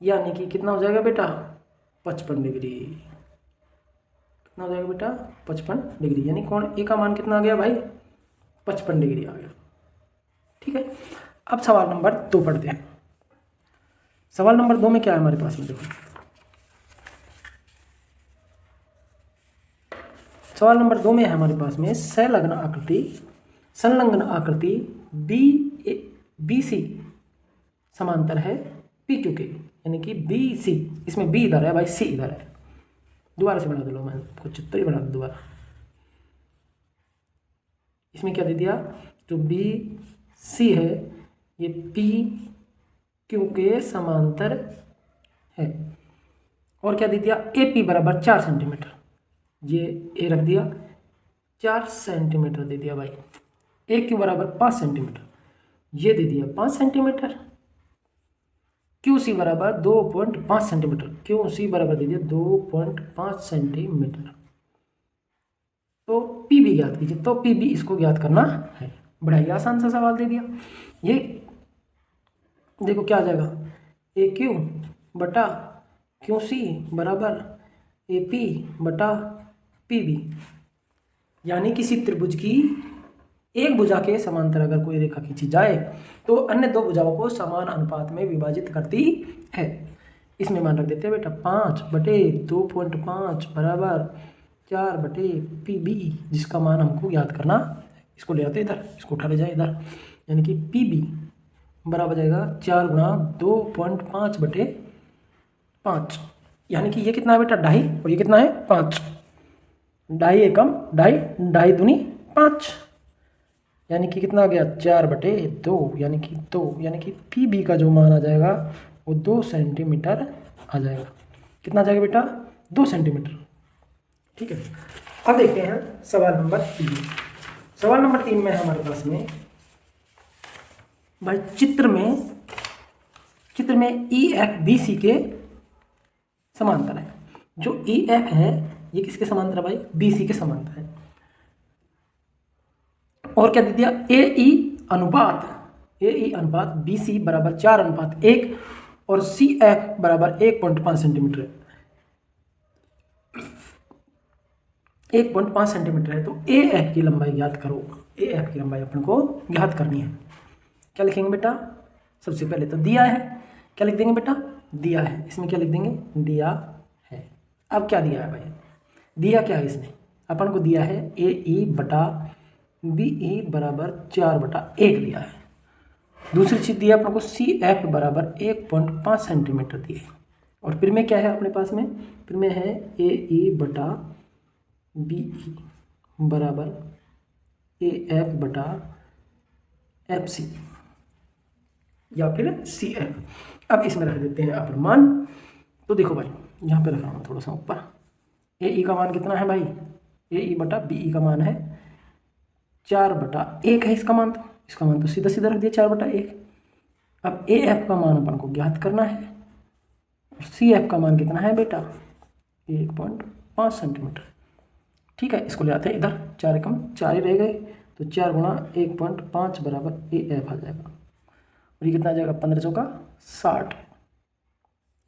यानी कि कितना हो जाएगा बेटा 55 डिग्री। कितना हो जाएगा बेटा 55 डिग्री, यानी कोण ए का मान कितना आ गया भाई 55 डिग्री आ गया। ठीक है, अब सवाल नंबर 2 पढ़ते हैं। सवाल नंबर 2 में क्या है हमारे पास में, देखो सवाल नंबर 2 में है हमारे पास में संलग्न आकृति बी सी समांतर है पी क्यू के, यानी कि बी सी, इसमें बी इधर है भाई, सी इधर है। दोबारा से बना दो, लो मैं कुछ चित्र ही बना दूँ दोबारा। इसमें क्या दे दिया, जो बी सी है ये पी क्यू के समांतर है, और क्या दे दिया ए पी बराबर 4 सेंटीमीटर, ये ए रख दिया 4 सेंटीमीटर दे दिया भाई, ए क्यू बराबर 5 सेंटीमीटर, ये दे दिया 5 सेंटीमीटर, क्यू सी बराबर 2.5 सेंटीमीटर, क्यू सी बराबर दे दिया 2.5 सेंटीमीटर। तो पी बी ज्ञात कीजिए, तो पी बी इसको ज्ञात करना है। बड़ा ही आसान सा सवाल दे दिया। ये देखो क्या आ जाएगा, ए क्यू बटा क्यू सी बराबर ए पी बटा पी बी, यानी किसी त्रिभुज की एक भुजा के समांतर अगर कोई रेखा खींची जाए तो अन्य दो भुजाओं को समान अनुपात में विभाजित करती है। इसमें मान रख देते हैं बेटा 5/2.5 बराबर 4/PB, जिसका मान हमको ज्ञात करना, इसको ले आते इधर, इसको उठा ले जाए इधर, यानी कि PB बराबर जाएगा 4 गुणा 2.5/5, यानी कि ये कितना है बेटा 2.5 और ये कितना है 5, 2.5 एकम 2.5, 2.5 दूनी 5, यानी कि कितना आ गया 4/2, यानी कि 2, यानी कि PB का जो मान आ जाएगा वो 2 सेंटीमीटर आ जाएगा। कितना आ जाएगा बेटा 2 सेंटीमीटर। ठीक है, अब देखते हैं सवाल नंबर 3। सवाल नंबर 3 में हमारे पास में भाई चित्र में EFBC के समांतर है। जो EF है ये किसके समांतर है भाई, BC के समांतर है। और क्या दे दिया AE अनुपात BC बराबर 4:1 और CF बराबर 1.5 सेंटीमीटर है, 1.5 सेंटीमीटर है। तो AF की लंबाई ज्ञात करो, AF की लंबाई अपन को ज्ञात करनी है। क्या लिखेंगे बेटा, सबसे पहले तो दिया है, क्या लिख देंगे बेटा दिया है, इसमें क्या लिख देंगे दिया है। अब क्या दिया है भाई, दिया क्या है इसने, अपन को दिया है AE बटा BE बराबर 4/1 दिया है। दूसरी चीज़ दिया अपन को CF बराबर 1.5 सेंटीमीटर दिए, और फिर में क्या है अपने पास में, फिर में है AE बटा BE बराबर AF बटा FC या फिर CF। अब इसमें रख देते हैं अपन मान। तो देखो भाई यहाँ पे रखा हूँ थोड़ा सा ऊपर, AE का मान कितना है भाई, AE बटा BE का मान है 4/1 है इसका मान, तो इसका मान तो सीधा सीधा रख दिया 4/1। अब AF का मान अपन को ज्ञात करना है, और CF का मान कितना है बेटा 1.5 सेंटीमीटर। ठीक है, इसको ले आते हैं इधर, 4 एकम 4 ही रह गए, तो 4 गुणा 1.5 बराबर AF आ जाएगा, और ये कितना आ जाएगा 15 चौका 60,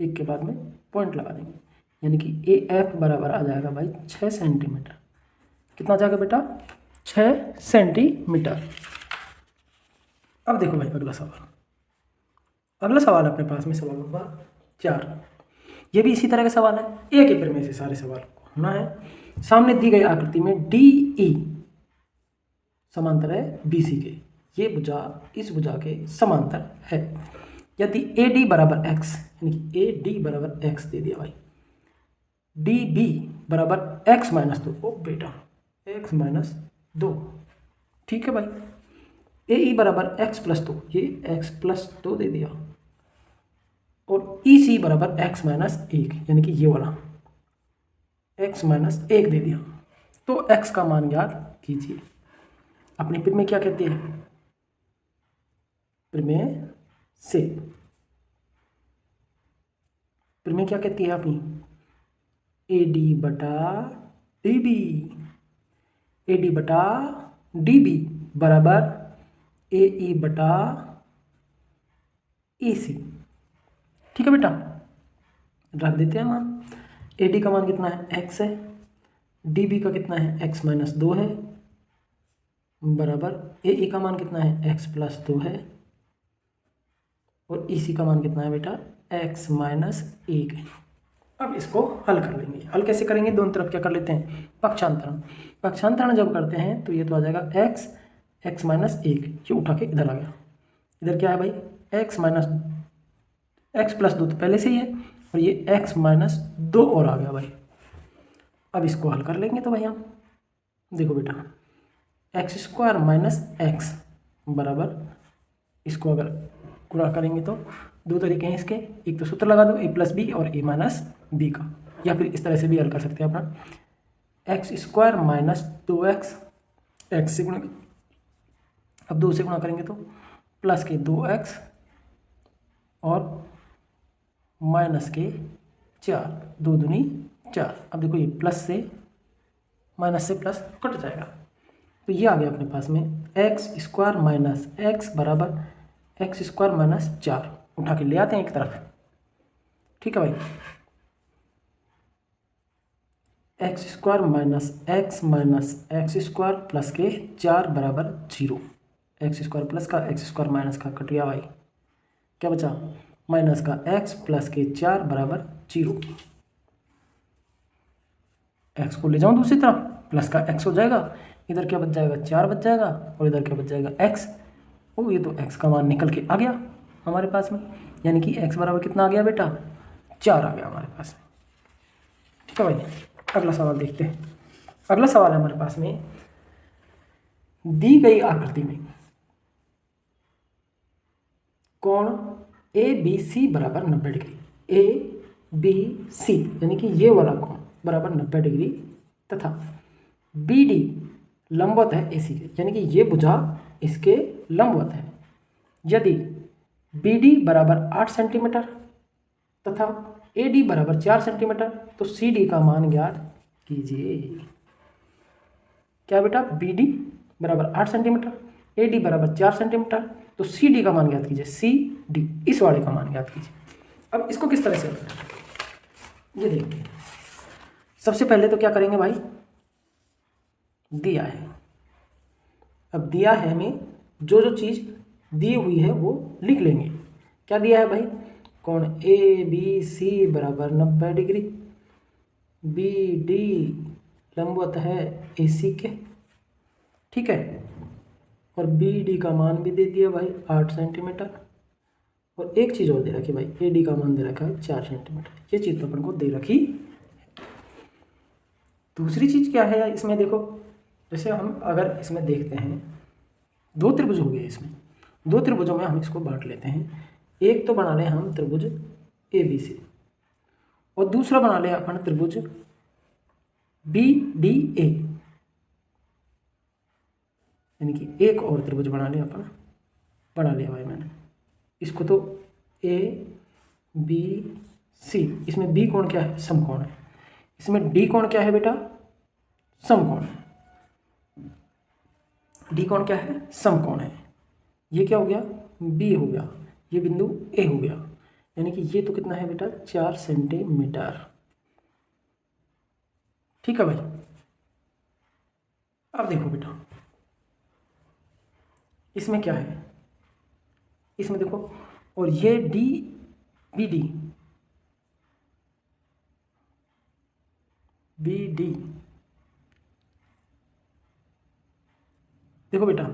एक के बाद में पॉइंट लगा देंगे, यानी कि AF बराबर आ जाएगा भाई 6 सेंटीमीटर। कितना आ जाएगा बेटा 6 सेंटीमीटर। अब देखो भाई अगला सवाल अपने पास में सवाल नंबर 4। ये भी इसी तरह का सवाल है, एक ही पेपर में से सारे सवाल को होना है। सामने दी गई आकृति में DE समांतर है BC के, ये भुजा इस भुजा के समांतर है। यदि AD बराबर X यानी कि ए डी बराबर एक्स दे दिया भाई, डी बी बराबर एक्स माइनस 2, ओ बेटा एक्स माइनस 2, ठीक है भाई। ए ई बराबर एक्स प्लस 2, ये एक्स प्लस 2 दे दिया, और ई सी बराबर एक्स माइनस 1, यानी कि ये वाला एक्स माइनस 1 दे दिया। तो एक्स का मान ज्ञात कीजिए। अपनी प्रमेय क्या कहती है? प्रमेय से, प्रमेय क्या कहती है अपनी? ए डी बटा डी बी, ए डी बटा डी बी बराबर ए ई बटा ए सी, ठीक है बेटा। रख देते हैं मान। ए डी का मान कितना है? एक्स है। डी बी का कितना है? एक्स माइनस 2 है, बराबर ए ई का मान कितना है? एक्स प्लस 2 है, और ई सी का मान कितना है बेटा? एक्स माइनस 1 है। अब इसको हल कर लेंगे। हल कैसे करेंगे? दोनों तरफ क्या कर लेते हैं? पक्षांतरण। पक्षांतरण जब करते हैं तो ये तो आ जाएगा एक्स, एक्स माइनस 1, ये उठा के इधर आ गया। इधर क्या है भाई? एक्स माइनस एक्स प्लस 2 तो पहले से ही है, और ये एक्स माइनस 2 और आ गया भाई। अब इसको हल कर लेंगे तो भाई हम देखो बेटा, एक्स स्क्वायर माइनस एक्स बराबर, इसको अगर गुणा करेंगे तो दो तरीके हैं इसके, एक तो सूत्र लगा दो ए प्लस बी और ए माइनस बी का, या फिर इस तरह से भी हल कर सकते हैं अपना, x square minus 2x, x से गुणा, अब 2 से गुणा करेंगे तो प्लस के 2x और माइनस के 4, 2 दूनी 4। अब देखो ये प्लस से माइनस से प्लस कट जाएगा, तो ये आ गया अपने पास में एक्स स्क्वायर माइनस एक्स बराबर एक्स स्क्वायर माइनस 4, उठा के ले आते हैं एक तरफ, ठीक है भाई। X square minus x square plus के 4 बराबर 0, एक्स स्क्वायर प्लस का एक्स स्क्वायर माइनस का कट गया भाई, क्या बचा? माइनस का एक्स प्लस के 4 बराबर 0। एक्स को ले जाऊं दूसरी तरफ, प्लस का एक्स हो जाएगा, इधर क्या बच जाएगा? 4 बच जाएगा, और इधर क्या बच जाएगा? एक्स। ओ ये तो एक्स का मान निकल के आ गया हमारे पास में, यानी कि एक्स बराबर कितना आ गया बेटा? 4 आ गया हमारे पास में, ठीक है भाई। अगला सवाल देखते हैं। अगला सवाल है हमारे पास में, दी गई आकृति में कोण ए बी सी बराबर 90 डिग्री, ए बी सी यानी कि ये वाला कोण बराबर 90 डिग्री, तथा बी डी लंबवत है ए सी के, यानी कि ये भुजा इसके लंबवत है। यदि बी डी बराबर 8 सेंटीमीटर तथा ए डी बराबर 4 सेंटीमीटर, तो सी डी का मान ज्ञात कीजिए। क्या बेटा? बी डी बराबर 8 सेंटीमीटर, ए डी बराबर 4 सेंटीमीटर, तो सी डी का मान ज्ञात कीजिए। सी डी इस वाले का मान ज्ञात कीजिए। अब इसको किस तरह से ये देखिए, सबसे पहले तो क्या करेंगे भाई? दिया है, अब दिया है हमें, जो जो चीज़ दी हुई है वो लिख लेंगे। क्या दिया है भाई? कोण ए बी सी बराबर 90 डिग्री, बी डी लंबवत है ए सी के, ठीक है, और बी डी का मान भी दे दिया भाई 8 सेंटीमीटर, और एक चीज़ और दे रखी भाई, ए डी का मान दे रखा है 4 सेंटीमीटर। ये चीज़ तो अपन को दे रखी। दूसरी चीज़ क्या है इसमें? देखो, जैसे हम अगर इसमें देखते हैं, 2 त्रिभुज हो गए इसमें, 2 त्रिभुजों में हम इसको बांट लेते हैं। एक तो बना लें हम त्रिभुज ए बी सी, और दूसरा बना लें अपन त्रिभुज बी डी ए, यानी कि एक और त्रिभुज बना लिया अपन, बना लिया भाई मैंने इसको। तो ए बी सी, इसमें बी कोण क्या है? समकोण है। इसमें डी कोण क्या है बेटा? समकोण है। डी कोण क्या है? समकोण है। ये क्या हो गया? बी हो गया, ये बिंदु ए हो गया, यानी कि ये तो कितना है बेटा? 4 सेंटीमीटर, ठीक है भाई। अब देखो बेटा, इसमें क्या है? इसमें देखो, और ये D B D, B D, देखो बेटा,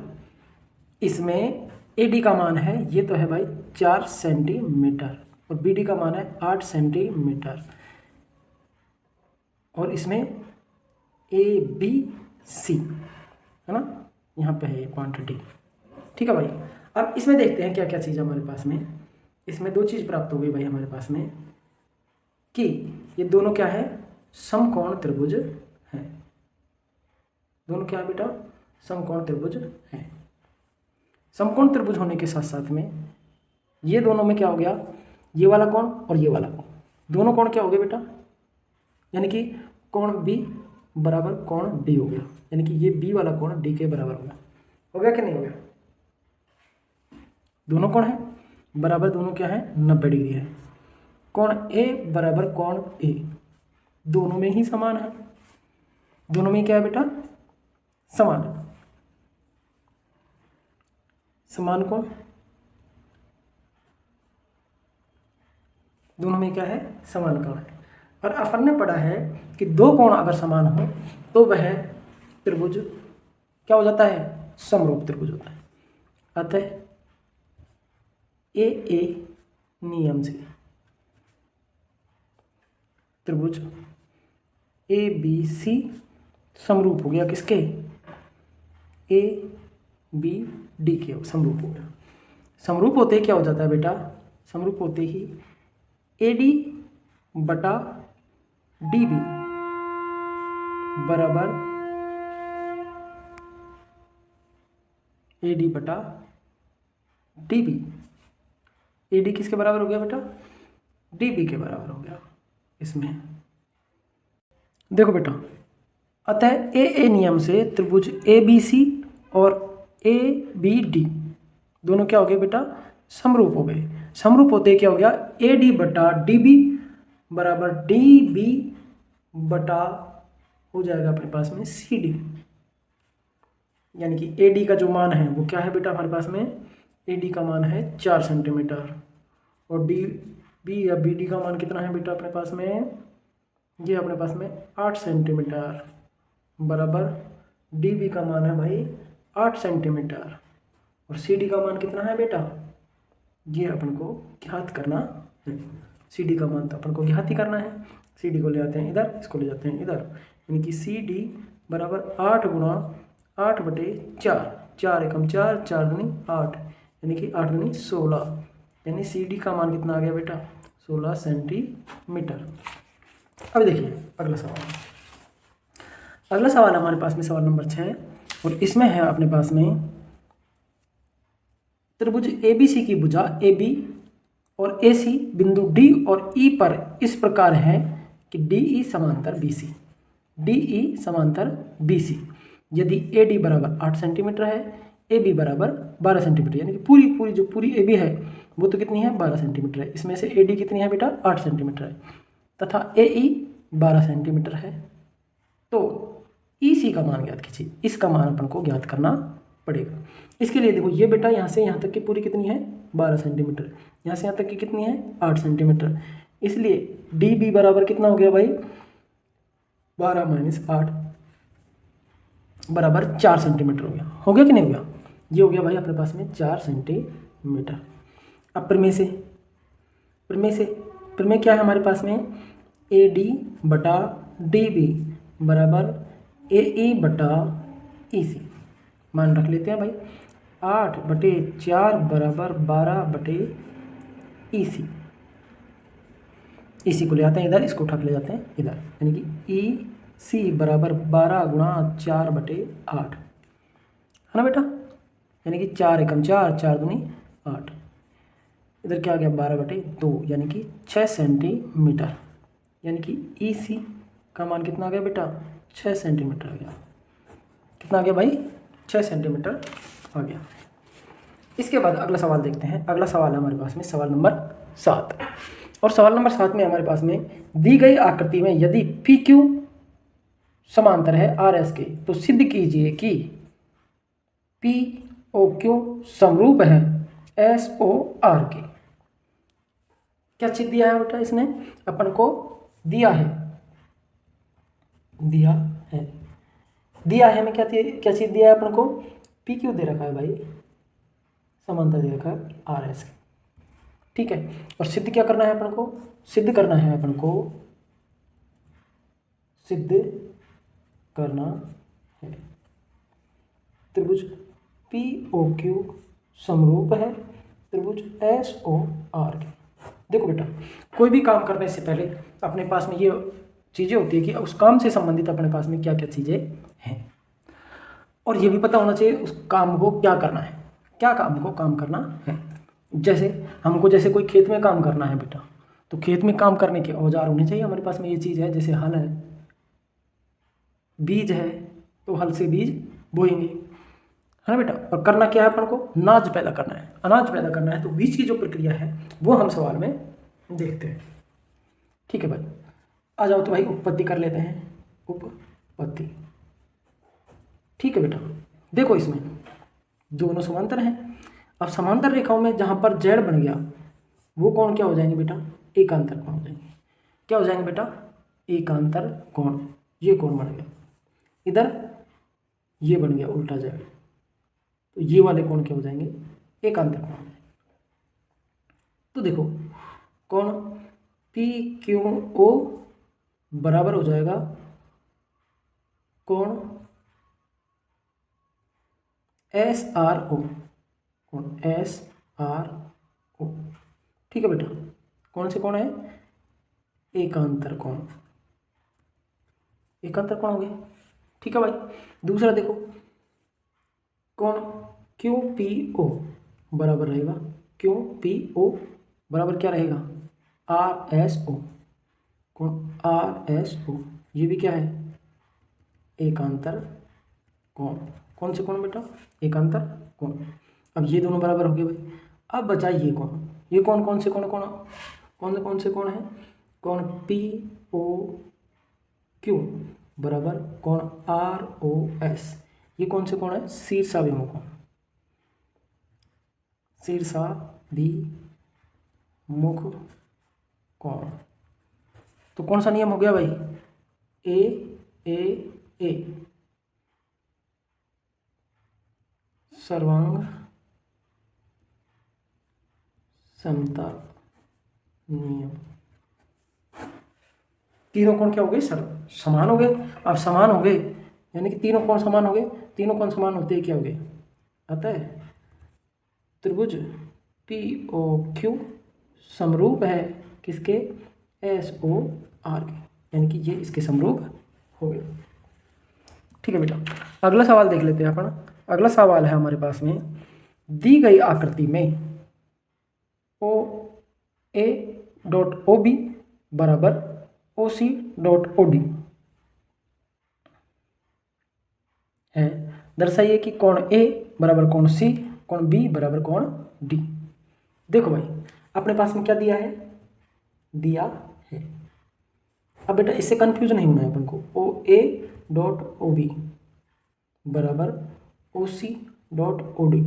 इसमें ए डी का मान है, ये तो है भाई 4 सेंटीमीटर, और बी डी का मान है 8 सेंटीमीटर। और इसमें ए बी सी है ना, यहाँ पे है ये क्वांटिटी। ठीक है भाई। अब इसमें देखते हैं क्या क्या चीज़ हमारे पास में। इसमें दो चीज़ प्राप्त हो गई भाई हमारे पास में कि ये दोनों क्या है, समकोण त्रिभुज है। दोनों क्या है बेटा, समकोण त्रिभुज है। समकोण त्रिभुज होने के साथ साथ में ये दोनों में क्या हो गया, ये वाला कोण और ये वाला कोण, दोनों कोण क्या हो गए बेटा, यानी कि कोण बी बराबर कोण डी हो गया, यानी कि ये बी वाला कोण डी के बराबर हो गया। हो गया कि नहीं हो गया? दोनों कोण है बराबर, दोनों क्या है 90 डिग्री है। कोण ए बराबर कोण ए, दोनों में ही समान है। दोनों में क्या है बेटा, समान है, समान कोण। दोनों में क्या है, समान कोण है। और अपन ने पढ़ा है कि दो कोण अगर समान हो तो वह त्रिभुज क्या हो जाता है, समरूप त्रिभुज होता है। अतः ए नियम से त्रिभुज ए बी सी समरूप हो गया किसके, ए बी डी के समरूप हो गया। समरूप होते ही क्या हो जाता है बेटा, समरूप होते ही ए डी बटा डी बी बराबर ए डी बटा डी बी। ए डी किसके बराबर हो गया बेटा, डी बी के बराबर हो गया। इसमें देखो बेटा, अतः ए नियम से त्रिभुज ए बी सी और ए बी डी दोनों क्या हो गए बेटा, समरूप हो गए। समरूप होते क्या हो गया, ए डी बटा डी बी बराबर डी बी बटा हो जाएगा अपने पास में सी डी, यानी कि ए डी का जो मान है वो क्या है बेटा हमारे पास में, ए डी का मान है 4 सेंटीमीटर और डी बी या बी डी का मान कितना है बेटा अपने पास में, ये अपने पास में 8 सेंटीमीटर बराबर डी बी का मान है भाई 8 सेंटीमीटर और सी डी का मान कितना है बेटा, ये अपन को ज्ञात करना है। सी डी का मान तो अपन को ज्ञात ही करना है। सी डी को ले आते हैं इधर, इसको ले जाते हैं इधर, यानी कि सी डी बराबर 8 गुणा 8 बटे 4, 4 एकम 4, 4 दूनी 8, यानी कि 8 दूनी 16, यानी सी डी का मान कितना आ गया बेटा 16 सेंटीमीटर। अब देखिए अगला सवाल। अगला सवाल हमारे पास में सवाल नंबर 6 और इसमें है अपने पास में त्रिभुज ए बी सी की भुजा ए बी और ए सी बिंदु डी और ई पर इस प्रकार है कि डी ई समांतर बी सी, डी ई समांतर बी सी। यदि ए डी बराबर 8 सेंटीमीटर है, ए बी बराबर 12 सेंटीमीटर, यानी कि पूरी जो पूरी ए बी है वो तो कितनी है 12 सेंटीमीटर है। इसमें से ए डी कितनी है बेटा 8 सेंटीमीटर है तथा ए ई 12 सेंटीमीटर है। तो ई सी का मान ज्ञात कीजिए, इसका मान अपन को ज्ञात करना पड़ेगा। इसके लिए देखो ये बेटा यहाँ से यहाँ तक की पूरी कितनी है 12 सेंटीमीटर, यहाँ से यहाँ तक की कितनी है 8 सेंटीमीटर, इसलिए डी बी बराबर कितना हो गया भाई 12 माइनस 8 बराबर 4 सेंटीमीटर हो गया। हो गया कि नहीं हो गया? ये हो गया भाई अपने पास में 4 सेंटीमीटर। अब प्रमेय क्या है हमारे पास में, ए डी बटा डी बी बराबर ए ई बटा ई सी। मान रख लेते हैं भाई 8 बटे 4 बराबर 12 बटे ई सी। ई सी को ले आते हैं इधर, इसको उठा के ले जाते हैं इधर, यानी कि ई सी बराबर 12 गुणा 4 बटे 8 है ना बेटा, यानी कि 4 एकम 4, 4 दूनी 8, इधर क्या आ गया 12 बटे 2, यानी कि 6 सेंटीमीटर, यानी कि ई सी का मान कितना आ गया बेटा 6 सेंटीमीटर आ गया। कितना आ गया भाई 6 सेंटीमीटर आ गया। इसके बाद अगला सवाल देखते हैं। अगला सवाल है हमारे पास में सवाल नंबर 7 और सवाल नंबर 7 में हमारे पास में दी गई आकृति में यदि पी क्यू समांतर है आर एस के तो सिद्ध कीजिए कि पी ओ क्यू समरूप है एस ओ आर के। क्या चीज दिया है बेटा, इसने अपन को दिया है में क्या चीज दिया है अपन को, पी क्यू दे रखा है भाई, समांतर दे रखा है आर एस। ठीक है। और सिद्ध क्या करना है अपन को, सिद्ध करना है अपन को, सिद्ध करना है त्रिभुज पी ओ क्यू समरूप है त्रिभुज एस ओ आर के। देखो बेटा, कोई भी काम करने से पहले अपने पास में ये चीज़ें होती है कि उस काम से संबंधित अपने पास में क्या क्या चीज़ें हैं, और ये भी पता होना चाहिए उस काम को क्या करना है, क्या काम को काम करना है। जैसे हमको जैसे कोई खेत में काम करना है बेटा, तो खेत में काम करने के औजार होने चाहिए हमारे पास में। ये चीज़ है, जैसे हल है, बीज है, तो हल से बीज बोएंगे, है ना बेटा। और करना क्या है अपन को, अनाज पैदा करना है, अनाज पैदा करना है, तो बीज की जो प्रक्रिया है वो हम सवाल में देखते हैं। ठीक है भाई, आ जाओ तो भाई उत्पत्ति कर लेते हैं, उत्पत्ति। ठीक है बेटा, देखो इसमें दोनों समांतर हैं। अब समांतर रेखाओं में जहाँ पर जेड बन गया वो कौन क्या हो जाएंगे बेटा, एकांतर कोण हो जाएंगे। क्या हो जाएंगे बेटा, एकांतर कोण। ये कोण बन गया, इधर ये बन गया उल्टा जेड, तो ये वाले कोण क्या हो जाएंगे, एकांतर कोण हो जाएंगे। तो देखो कोण पी क्यू ओ बराबर हो जाएगा कोण एस आर ओ, कोण एस आर ओ। ठीक है बेटा, कौन से कोण है, एकांतर कोण, एकांतर कोण हो गया। ठीक है भाई, दूसरा देखो कोण क्यू पी ओ बराबर रहेगा, क्यू पी ओ बराबर क्या रहेगा, आर एस ओ, कोण आर एस ओ, ये भी क्या है, एकांतर कोण। कौन से कोण बेटा, एकांतर कोण। अब ये दोनों बराबर हो गए भाई। अब बचा ये कोण, ये कौन कौन से कोण, कौन से कोण है, कोण पी ओ क्यू बराबर कोण आर ओ एस, ये कौन से कोण है, शीर्षाभिमुख कोण, शीर्षाभिमुख कोण। तो कौन सा नियम हो गया भाई, ए ए ए, सर्वांग समता नियम। तीनों कोण क्या हो गए सर, समान हो गए। अब समान हो गए यानी कि तीनों कोण समान हो गए, तीनों कोण समान होते ही क्या हो गए, अतः त्रिभुज पी ओ क्यू समरूप है किसके, एस ओ आर के, यानी कि ये इसके समरूप हो गए। ठीक है बेटा, अगला सवाल देख लेते हैं अपन। अगला सवाल है हमारे पास में, दी गई आकृति में ओ ए डॉट ओ बी बराबर ओ सी डॉट ओ डी है, दर्शाइए कि कोण ए बराबर कोण सी, कोण बी बराबर कोण डी। देखो भाई, अपने पास में क्या दिया है, दिया है। अब बेटा इससे कंफ्यूज नहीं होना है अपन को, ओ ए डॉट ओ बी बराबर ओ सी डॉट ओ डी,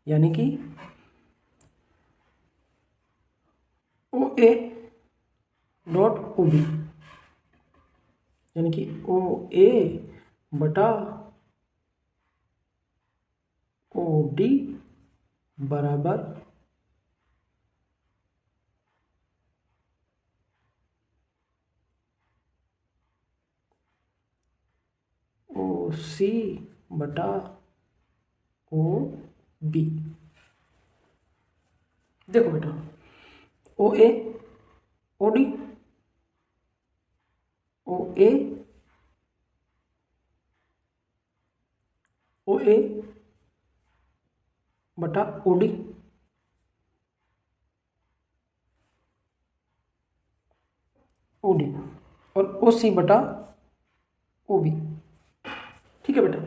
यानी कि ओ ए डॉट ओ बी यानी कि ओ ए बटा ओ डी बराबर ओ सी बटा ओ बी। देखो बेटा, ओ ए ओ डी, ओ ए ओ ए बटा ओ डी, ओ डी और ओ सी बटा ओ बी। ठीक है बेटा,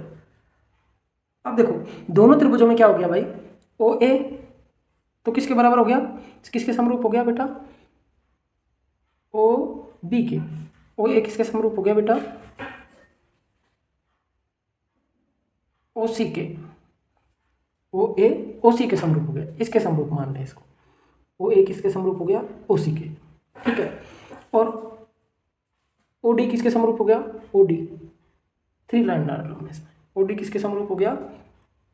अब देखो दोनों त्रिभुजों में क्या हो गया भाई, ओ ए तो किसके बराबर हो गया, किसके समरूप हो गया बेटा, ओ बी के। ओ ए किसके समरूप हो गया बेटा, ओ सी के। ओ ए ओ सी के समरूप हो गया, इसके समरूप मान लें इसको, ओ ए किसके समरूप हो गया, ओ सी के। ठीक है, और ओ डी किसके समरूप हो गया, ओ डी, थ्री लाइन डाल रहा हूँ मैं इसमें, ओ डी किसके समरूप हो गया,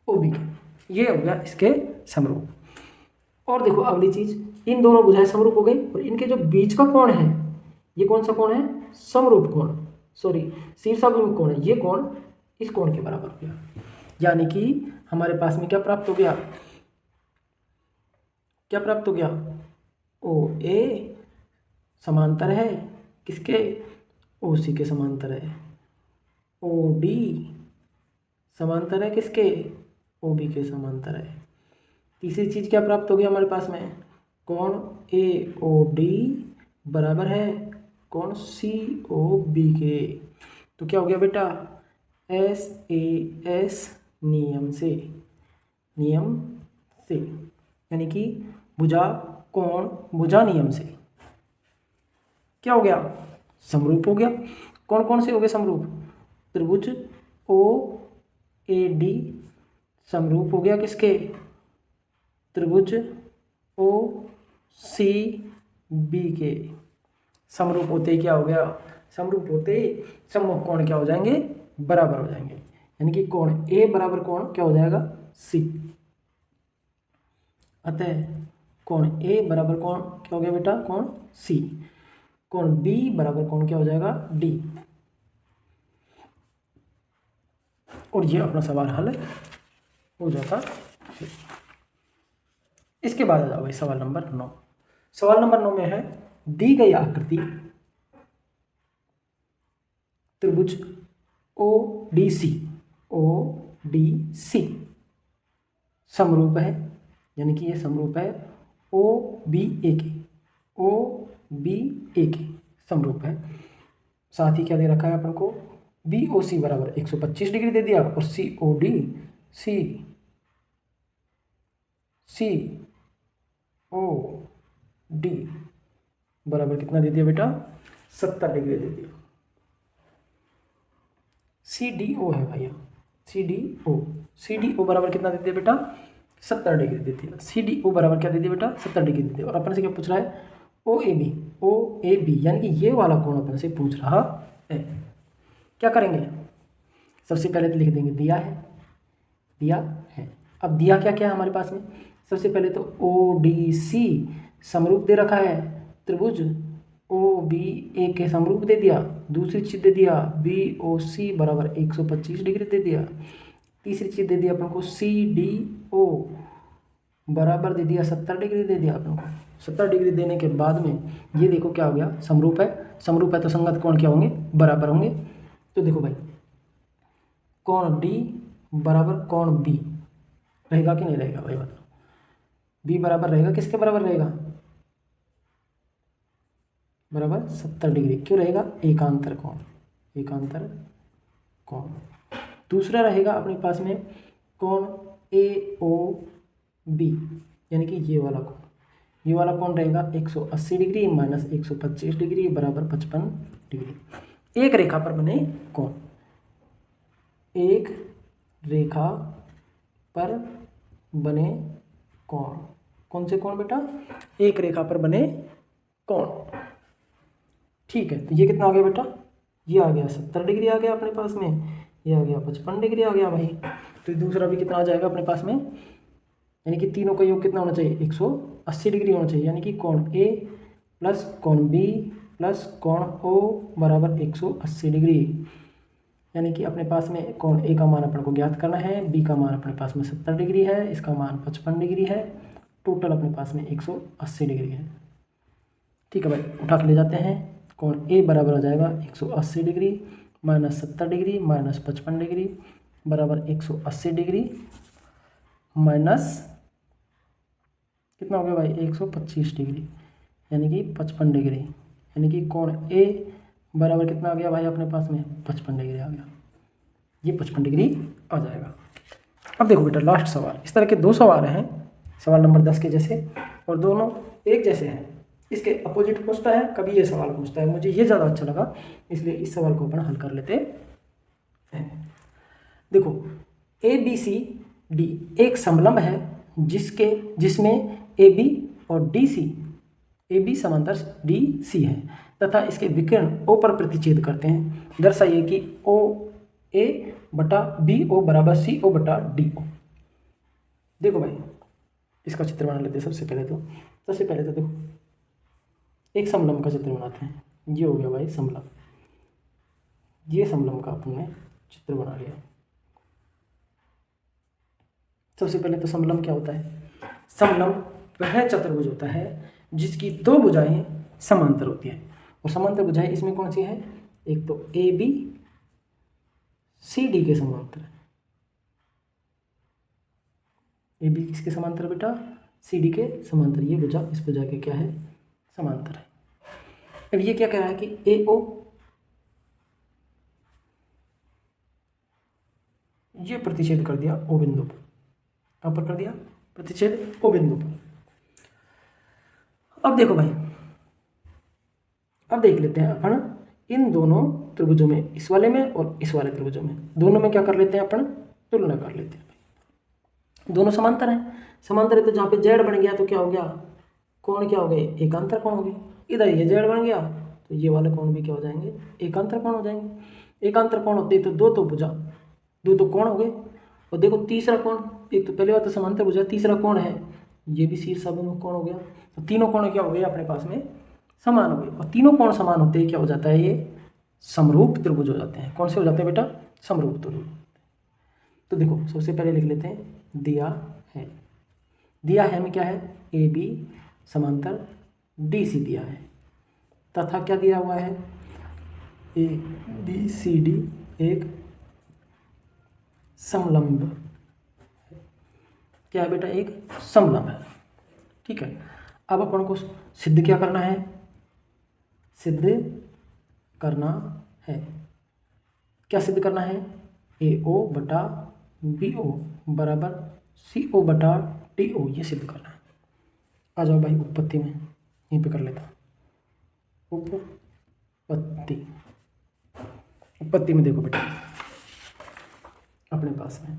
ओ बी के। ये हो गया इसके समरूप। और देखो अगली चीज, इन दोनों भुजाएं समरूप हो गई और इनके जो बीच का कोण है, ये कौन सा कोण है? समरूप कोण, सॉरी शीर्षाभिमुख कोण है, ये कोण इस कोण के बराबर हो गया। यानी कि हमारे पास में क्या प्राप्त हो गया? क्या प्राप्त हो गया? ओ ए समांतर है किसके? ओ सी के समांतर है। ओ डी समांतर है किसके? ओ बी के समांतर है। तीसरी चीज क्या प्राप्त हो गई हमारे पास में? कोण ए ओ डी बराबर है कोण सी ओ बी के। तो क्या हो गया बेटा? एस ए एस नियम से, नियम से, यानी कि भुजा कोण भुजा नियम से क्या हो गया? समरूप हो गया। कौन कौन से हो गए समरूप? त्रिभुज ओ ए डी समरूप हो गया किसके? त्रिभुज ओ सी बी के। समरूप होते ही क्या हो गया? समरूप होते ही सम्मुख कोण क्या हो जाएंगे? बराबर हो जाएंगे। यानी कि कोण ए बराबर कोण क्या हो जाएगा? सी। अतः कोण ए बराबर कोण क्या हो गया बेटा? कोण सी। कोण बी बराबर कोण क्या हो जाएगा? डी। और ये अपना सवाल हल हो जाता है। इसके बाद आ जाओ भाई सवाल नंबर 9। सवाल नंबर 9 में है, दी गई आकृति त्रिभुज ओ डी सी समरूप है, यानी कि ये समरूप है ओ बी ए के समरूप है। साथ ही क्या दे रखा है अपन को? बी ओ सी बराबर 125 डिग्री दे दिया और सी ओ डी बराबर कितना दे दिया बेटा? 70 डिग्री दे दिया। सी डी ओ है भैया, सी डी ओ बराबर कितना दे दिया बेटा? 70 डिग्री दे दिया। सी डी ओ बराबर क्या दे दिया बेटा? 70 डिग्री दे दिया। और अपन से क्या पूछ रहा है? ओ ए बी यानी कि ये वाला कोण अपन से पूछ रहा है। क्या करेंगे? सबसे पहले तो लिख देंगे दिया है। अब दिया क्या क्या है हमारे पास में? सबसे पहले तो ओ डी सी समरूप दे रखा है, त्रिभुज ओ बी ए के समरूप दे दिया। दूसरी चीज दे दिया बी ओ सी बराबर 125 डिग्री दे दिया। तीसरी चीज दे दिया अपन को सी डी ओ बराबर दे दिया 70 डिग्री दे दिया अपन को। 70 डिग्री देने के बाद में ये देखो क्या हो गया? समरूप है तो संगत कोण क्या होंगे? बराबर होंगे। तो देखो भाई, कोण डी बराबर कोण बी रहेगा कि नहीं रहेगा भाई बताओ? बी बराबर रहेगा किसके बराबर रहेगा? बराबर 70 डिग्री। क्यों रहेगा? एकांतर कोण। दूसरा रहेगा अपने पास में कोण ए ओ बी, यानी कि ये वाला कोण रहेगा 180 डिग्री माइनस 125 डिग्री बराबर 55 डिग्री। एक रेखा पर बने कोण, एक रेखा पर बने कोण। कौन से कोण बेटा? एक रेखा पर बने कोण। ठीक है, तो ये कितना आ गया बेटा? ये आ गया 70 डिग्री आ गया अपने पास में, ये आ गया 55 डिग्री आ गया भाई। तो दूसरा भी कितना आ जाएगा अपने पास में? यानी कि तीनों का योग कितना होना चाहिए? 180 डिग्री होना चाहिए। यानी कि कोण ए प्लस कोण बी प्लस कोण ओ बराबर 180 डिग्री। यानी कि अपने पास में कोण ए का मान अपन को ज्ञात करना है, बी का मान अपने पास में 70 डिग्री है, इसका मान 55 डिग्री है, टोटल अपने पास में 180 डिग्री है। ठीक है भाई, उठा के ले जाते हैं। कोण ए बराबर हो जाएगा 180 degree minus 70 degree minus 55 degree बराबर 180 डिग्री माइनस कितना हो गया भाई? 125 डिग्री यानी कि 55 डिग्री। यानी कि कोण ए बराबर कितना आ गया भाई अपने पास में? 55 डिग्री आ गया। ये 55 डिग्री आ जाएगा। अब देखो बेटा लास्ट सवाल, इस तरह के दो सवाल हैं सवाल नंबर 10 के जैसे, और दोनों एक जैसे हैं। इसके अपोजिट पूछता है, कभी ये सवाल पूछता है। मुझे ये ज़्यादा अच्छा लगा, इसलिए इस सवाल को अपन हल कर लेते हैं। देखो ए बी सी डी एक समलंब है जिसमें ए बी और डी सी, ए बी समांतर डी सी है तथा इसके विकर्ण ओ पर प्रतिच्छेद करते हैं। दर्शाइए कि ओ ए बटा बी ओ बराबर सी ओ बटा डी ओ। देखो भाई, इसका चित्र बना लेते हैं। सबसे पहले तो देखो एक समलंब का चित्र बनाते हैं। ये हो गया भाई समलंब, ये समलंब का अपने चित्र बना लिया। सबसे पहले तो समलंब क्या होता है? समलंब वह चतुर्भुज होता है जिसकी दो भुजाएं समांतर होती है। और समांतर भुजाएं इसमें कौन सी है? एक तो ए बी सी डी के समांतर है। ए बी किसके समांतर बेटा? सी डी के समांतर। ये भुजा इस भुजा के क्या है? समांतर है। अब ये क्या कह रहा है कि ए ओ, ये प्रतिच्छेद कर दिया ओ बिंदु पर। कहाँ पर कर दिया? प्रतिच्छेद ओ बिंदु पर। अब देखो भाई, अब देख लेते हैं अपन इन दोनों त्रिभुजों में, इस वाले में और इस वाले त्रिभुजों में, दोनों में क्या कर लेते हैं अपन? तुलना कर लेते हैं। दोनों समांतर हैं। समांतर है तो जहाँ पे जेड बन गया तो क्या हो गया? कोण क्या हो गए? एकांतर कोण हो गए। इधर ये जेड बन गया तो ये वाले कोण भी क्या हो जाएंगे? एकांतर कोण हो जाएंगे। एकांतर कोण होते तो दो तो भुजा, दो तो कोण हो गए। और देखो तीसरा कोण, एक तो पहले बात तो समांतर भुजा, तीसरा कोण है ये भी शीर्षाभिमुख कोण हो गया। तो तीनों कोण क्या हो गए अपने पास में? समान हो गए। और तीनों कोण समान होते ही क्या हो जाता है? ये समरूप त्रिभुज हो जाते हैं। कौन से हो जाते हैं बेटा? समरूप त्रिभुज। तो देखो सबसे पहले लिख लेते हैं दिया है। दिया है में क्या है? ए बी समांतर डी सी दिया है, तथा क्या दिया हुआ है? ए बी सी डी एक समलंब। क्या है बेटा? एक समलंब है। ठीक है। अब अपन को सिद्ध क्या करना है? सिद्ध करना है। क्या सिद्ध करना है? ए ओ बटा बी ओ बराबर सी ओ बटा डी ओ, ये सिद्ध करना है। आ जाओ भाई उत्पत्ति में, यहीं पे कर लेता। उत्पत्ति में देखो बेटा अपने पास में,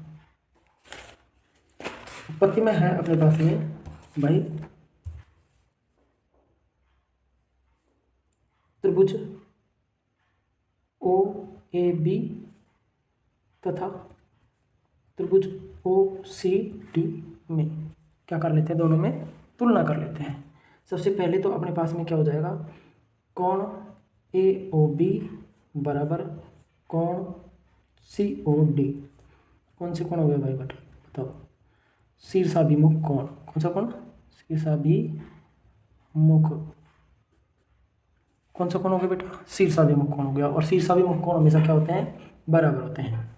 उत्पत्ति में है अपने पास में भाई त्रिभुज ओ ए बी तथा त्रिभुज ओ सी डी में क्या कर लेते हैं? दोनों में तुलना कर लेते हैं। सबसे पहले तो अपने पास में क्या हो जाएगा? कोण ए ओ बी बराबर कोण सी ओ डी। कौन से कोण हो गए भाई बेटा? बताओ। शीर्षाभिमुख कोण। कौन सा कोण? शीर्षाभिमुख। कौन सा कोण हो गया बेटा? शीर्षाभिमुख कोण हो गया। और शीर्षाभिमुख कोण हमेशा क्या होते हैं? बराबर होते हैं।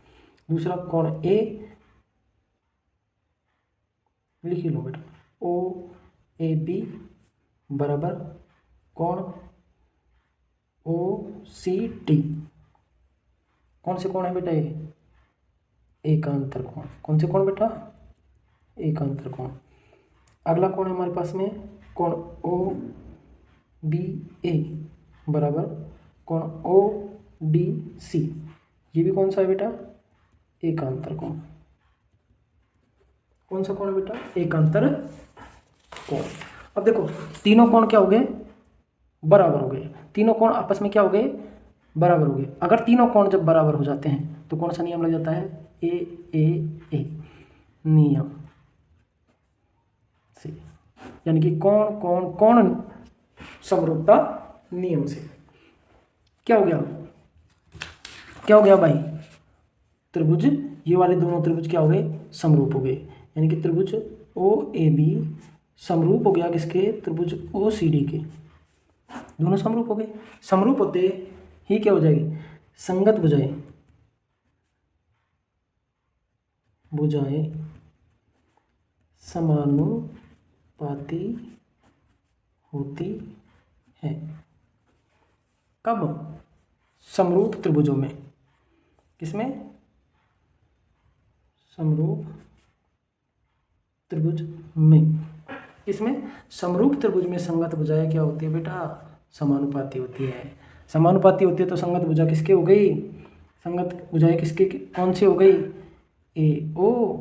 दूसरा कोण ए, लिख लो बेटा, ओ ए बी बराबर कोण ओ सी डी। कौन से कोण है बेटा? ये एकांतर कोण। कौन से कोण बेटा? एकांतर कोण। अगला कोण है हमारे पास में कोण ओ बी ए बराबर कोण ओ डी सी। ये भी कौन सा है बेटा? एकांतर कोण। कौन सा कोण है बेटा? एकांतर कोण। अब देखो तीनों कोण क्या हो गए? बराबर हो गए। तीनों कोण आपस में क्या हो गए? बराबर हो गए। अगर तीनों कोण जब बराबर हो जाते हैं तो कौन सा नियम लग जाता है? ए नियम से, यानी कि कोण कोण कोण समरूपता नियम से क्या हो गया? क्या हो गया भाई? त्रिभुज, ये वाले दोनों त्रिभुज क्या हो गए? समरूप हो गए। यानी कि त्रिभुज ओ ए बी समरूप हो गया किसके? त्रिभुज ओ सी डी के। दोनों समरूप हो गए। समरूप होते ही क्या हो जाएगी? संगत भुजाएं, भुजाएं समानुपाती होती है। कब? समरूप त्रिभुजों में। किसमें? समरूप त्रिभुज में। इसमें समरूप त्रिभुज में संगत भुजाएं क्या होती है बेटा? समानुपाती होती है। समानुपाती होती है तो संगत भुजा किसके हो गई? संगत भुजाएं किसके कौन सी हो गई? ए ओ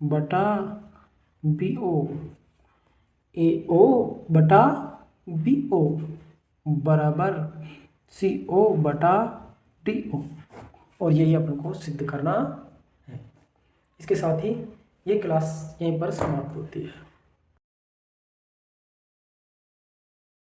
बटा बी ओ। ए ओ बटा बी ओ बराबर सी ओ बटा डी ओ। और यही अपन को सिद्ध करना है। इसके साथ ही ये क्लास यहीं पर समाप्त होती है।